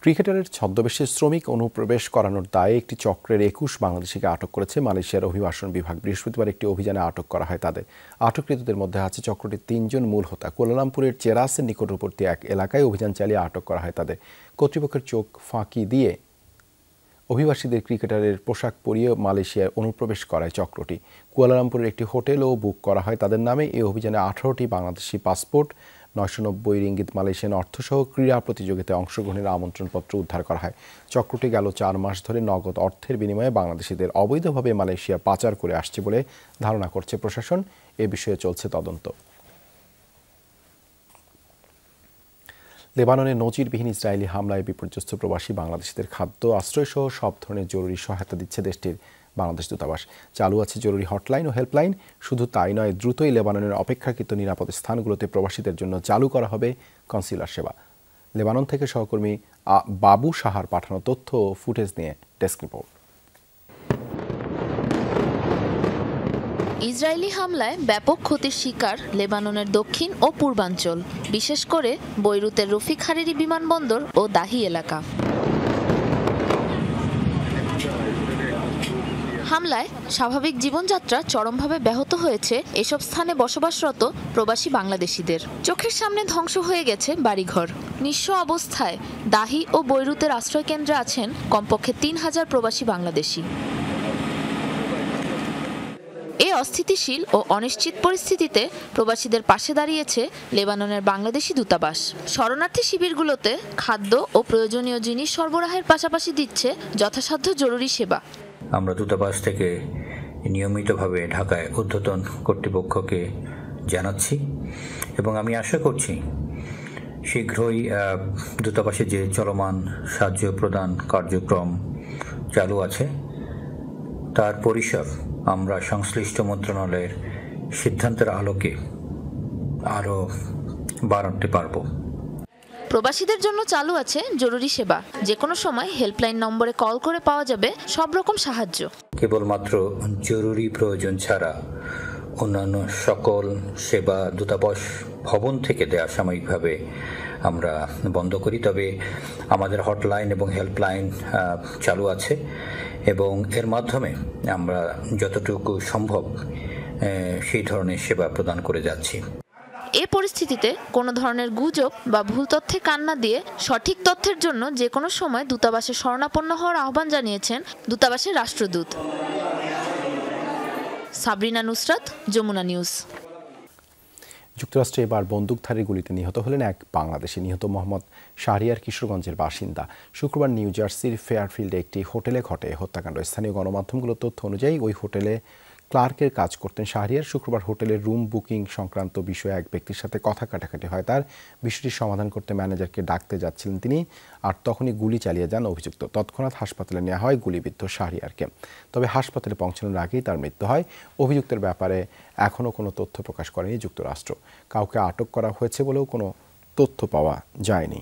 S1: ক্রিকেটারের ছদ্মবেশে শ্রমিক অনুপ্রবেশ করানোর দায়ে একটি চক্রের 21 বাংলাদেশিকে আটক করেছে মালয়েশিয়ার অভিবাসন বিভাগ। বৃহস্পতিবার একটি অভিযানে আটক করা হয় তাদের। আটককৃতদের মধ্যে আছে চক্রটির 3 জন মূল হোতা। কুয়ালালামপুরের চেরাসের নিকটবর্তী এক এলাকায় অভিযান চালিয়ে আটক করা হয় তাদের। কর্তৃপক্ষের চোখ ফাঁকি দিয়ে অভিবাসীদের ক্রিকেটারের পোশাক পরিয়ে মালয়েশিয়ায় অনুপ্রবেশ করায় চক্রটি। কুয়ালালামপুরের একটি হোটেলও বুক করা হয় তাদের নামে। এই অভিযানে 18টি বাংলাদেশি পাসপোর্ট, 990 রিঙ্গিত মালয়েশিয়ান অর্থসহ ক্রীড়া প্রতিযোগিতায় অংশগ্রহণের আমন্ত্রণপত্র উদ্ধার করা হয়। চক্রটি গেল 4 মাস ধরে নগদ অর্থের বিনিময়ে বাংলাদেশিদের অবৈধভাবে মালয়েশিয়া পাচার করে আসছে বলে ধারণা করছে প্রশাসন। এ বিষয়ে চলছে তদন্ত। লেবাননে নজিরবিহীন ইসরায়েলি হামলায় বিপর্যস্ত প্রবাসী বাংলাদেশিদের খাদ্য, আশ্রয়সহ সব ধরনের জরুরি সহায়তা দিচ্ছে দেশটির বাংলাদেশ দূতাবাস। চালু আছে জরুরি হটলাইন ও হেল্পলাইন। শুধু তাই নয়, দ্রুতই লেবাননের অপেক্ষাকৃত নিরাপদ স্থানগুলোতে প্রবাসীদের জন্য চালু করা হবে কনসিউলার সেবা। লেবানন থেকে সহকর্মী বাবু সাহার পাঠানো তথ্য ও ফুটেজ নিয়ে ডেস্ক রিপোর্ট।
S2: ইসরায়েলি হামলায় ব্যাপক ক্ষতির শিকার লেবাননের দক্ষিণ ও পূর্বাঞ্চল, বিশেষ করে বৈরুতের রফিক হারিরি বিমানবন্দর ও দাহি এলাকা। হামলায় স্বাভাবিক জীবনযাত্রা চরমভাবে ব্যাহত হয়েছে এসব স্থানে বসবাসরত প্রবাসী বাংলাদেশিদের। চোখের সামনে ধ্বংস হয়ে গেছে বাড়িঘর। নিঃস্ব অবস্থায় দাহি ও বৈরুতের আশ্রয়কেন্দ্রে আছেন কমপক্ষে ৩,০০০ প্রবাসী বাংলাদেশি। এই অস্থিতিশীল ও অনিশ্চিত পরিস্থিতিতে প্রবাসীদের পাশে দাঁড়িয়েছে লেবাননের বাংলাদেশি দূতাবাস। শরণার্থী শিবিরগুলোতে খাদ্য ও প্রয়োজনীয় জিনিস সরবরাহের পাশাপাশি দিচ্ছে যথাসাধ্য জরুরি সেবা।
S3: আমরা দূতাবাস থেকে নিয়মিতভাবে ঢাকায় ঊর্ধ্বতন কর্তৃপক্ষকে জানাচ্ছি এবং আমি আশা করছি শীঘ্রই দূতাবাসে যে চলমান সাহায্য প্রদান কার্যক্রম চালু আছে তার পরিসর আমরা সংশ্লিষ্ট মন্ত্রণালয়ের সিদ্ধান্তের আলোকে আরও বাড়াতে পারব।
S2: প্রবাসীদের জন্য চালু আছে জরুরি সেবা। যে কোনো সময় হেল্পলাইন নম্বরে কল করে পাওয়া যাবে সব রকম সাহায্য।
S3: কেবলমাত্র জরুরি প্রয়োজন ছাড়া অন্যান্য সকল সেবা দূতাবাস ভবন থেকে দেয়া সাময়িকভাবে আমরা বন্ধ করি। তবে আমাদের হটলাইন এবং হেল্পলাইন চালু আছে এবং এর মাধ্যমে আমরা যতটুকু সম্ভব সেই ধরনের সেবা প্রদান করে যাচ্ছি।
S2: এ পরিস্থিতিতে কোনো ধরনের গুজব বা ভুল তথ্যে কান না দিয়ে সঠিক তথ্যের জন্য যে কোনো সময় দূতাবাসে শরণাপন্ন হওয়ার আহ্বান জানিয়েছেন দূতাবাসের রাষ্ট্রদূত। সাবরিনা নুসরাত, যমুনা নিউজ।
S1: যুক্তরাষ্ট্রে এবার বন্দুকধারীর গুলিতে নিহত হলেন এক বাংলাদেশি। নিহত মোহাম্মদ শাহরিয়ার কিশোরগঞ্জের বাসিন্দা। শুক্রবার নিউ জার্সির ফেয়ারফিল্ডে একটি হোটেলে ঘটে হত্যাকাণ্ড। স্থানীয় গণমাধ্যমগুলোর তথ্য অনুযায়ী ওই হোটেলে ক্লার্কের কাজ করতেন শাহরিয়ার। শুক্রবার হোটেলের রুম বুকিং সংক্রান্ত বিষয়ে এক ব্যক্তির সাথে কথা কাটাকাটি হয় তার। বিষয়টি সমাধান করতে ম্যানেজারকে ডাকতে যাচ্ছিলেন তিনি, আর তখনই গুলি চালিয়ে যান অভিযুক্ত। তৎক্ষণাৎ হাসপাতালে নেওয়া হয় গুলিবিদ্ধ শাহরিয়ারকে। তবে হাসপাতালে পৌঁছানোর আগেই তার মৃত্যু হয়। অভিযুক্তের ব্যাপারে এখনও কোনো তথ্য প্রকাশ করেনি যুক্তরাষ্ট্র। কাউকে আটক করা হয়েছে বলেও কোনো তথ্য পাওয়া যায়নি।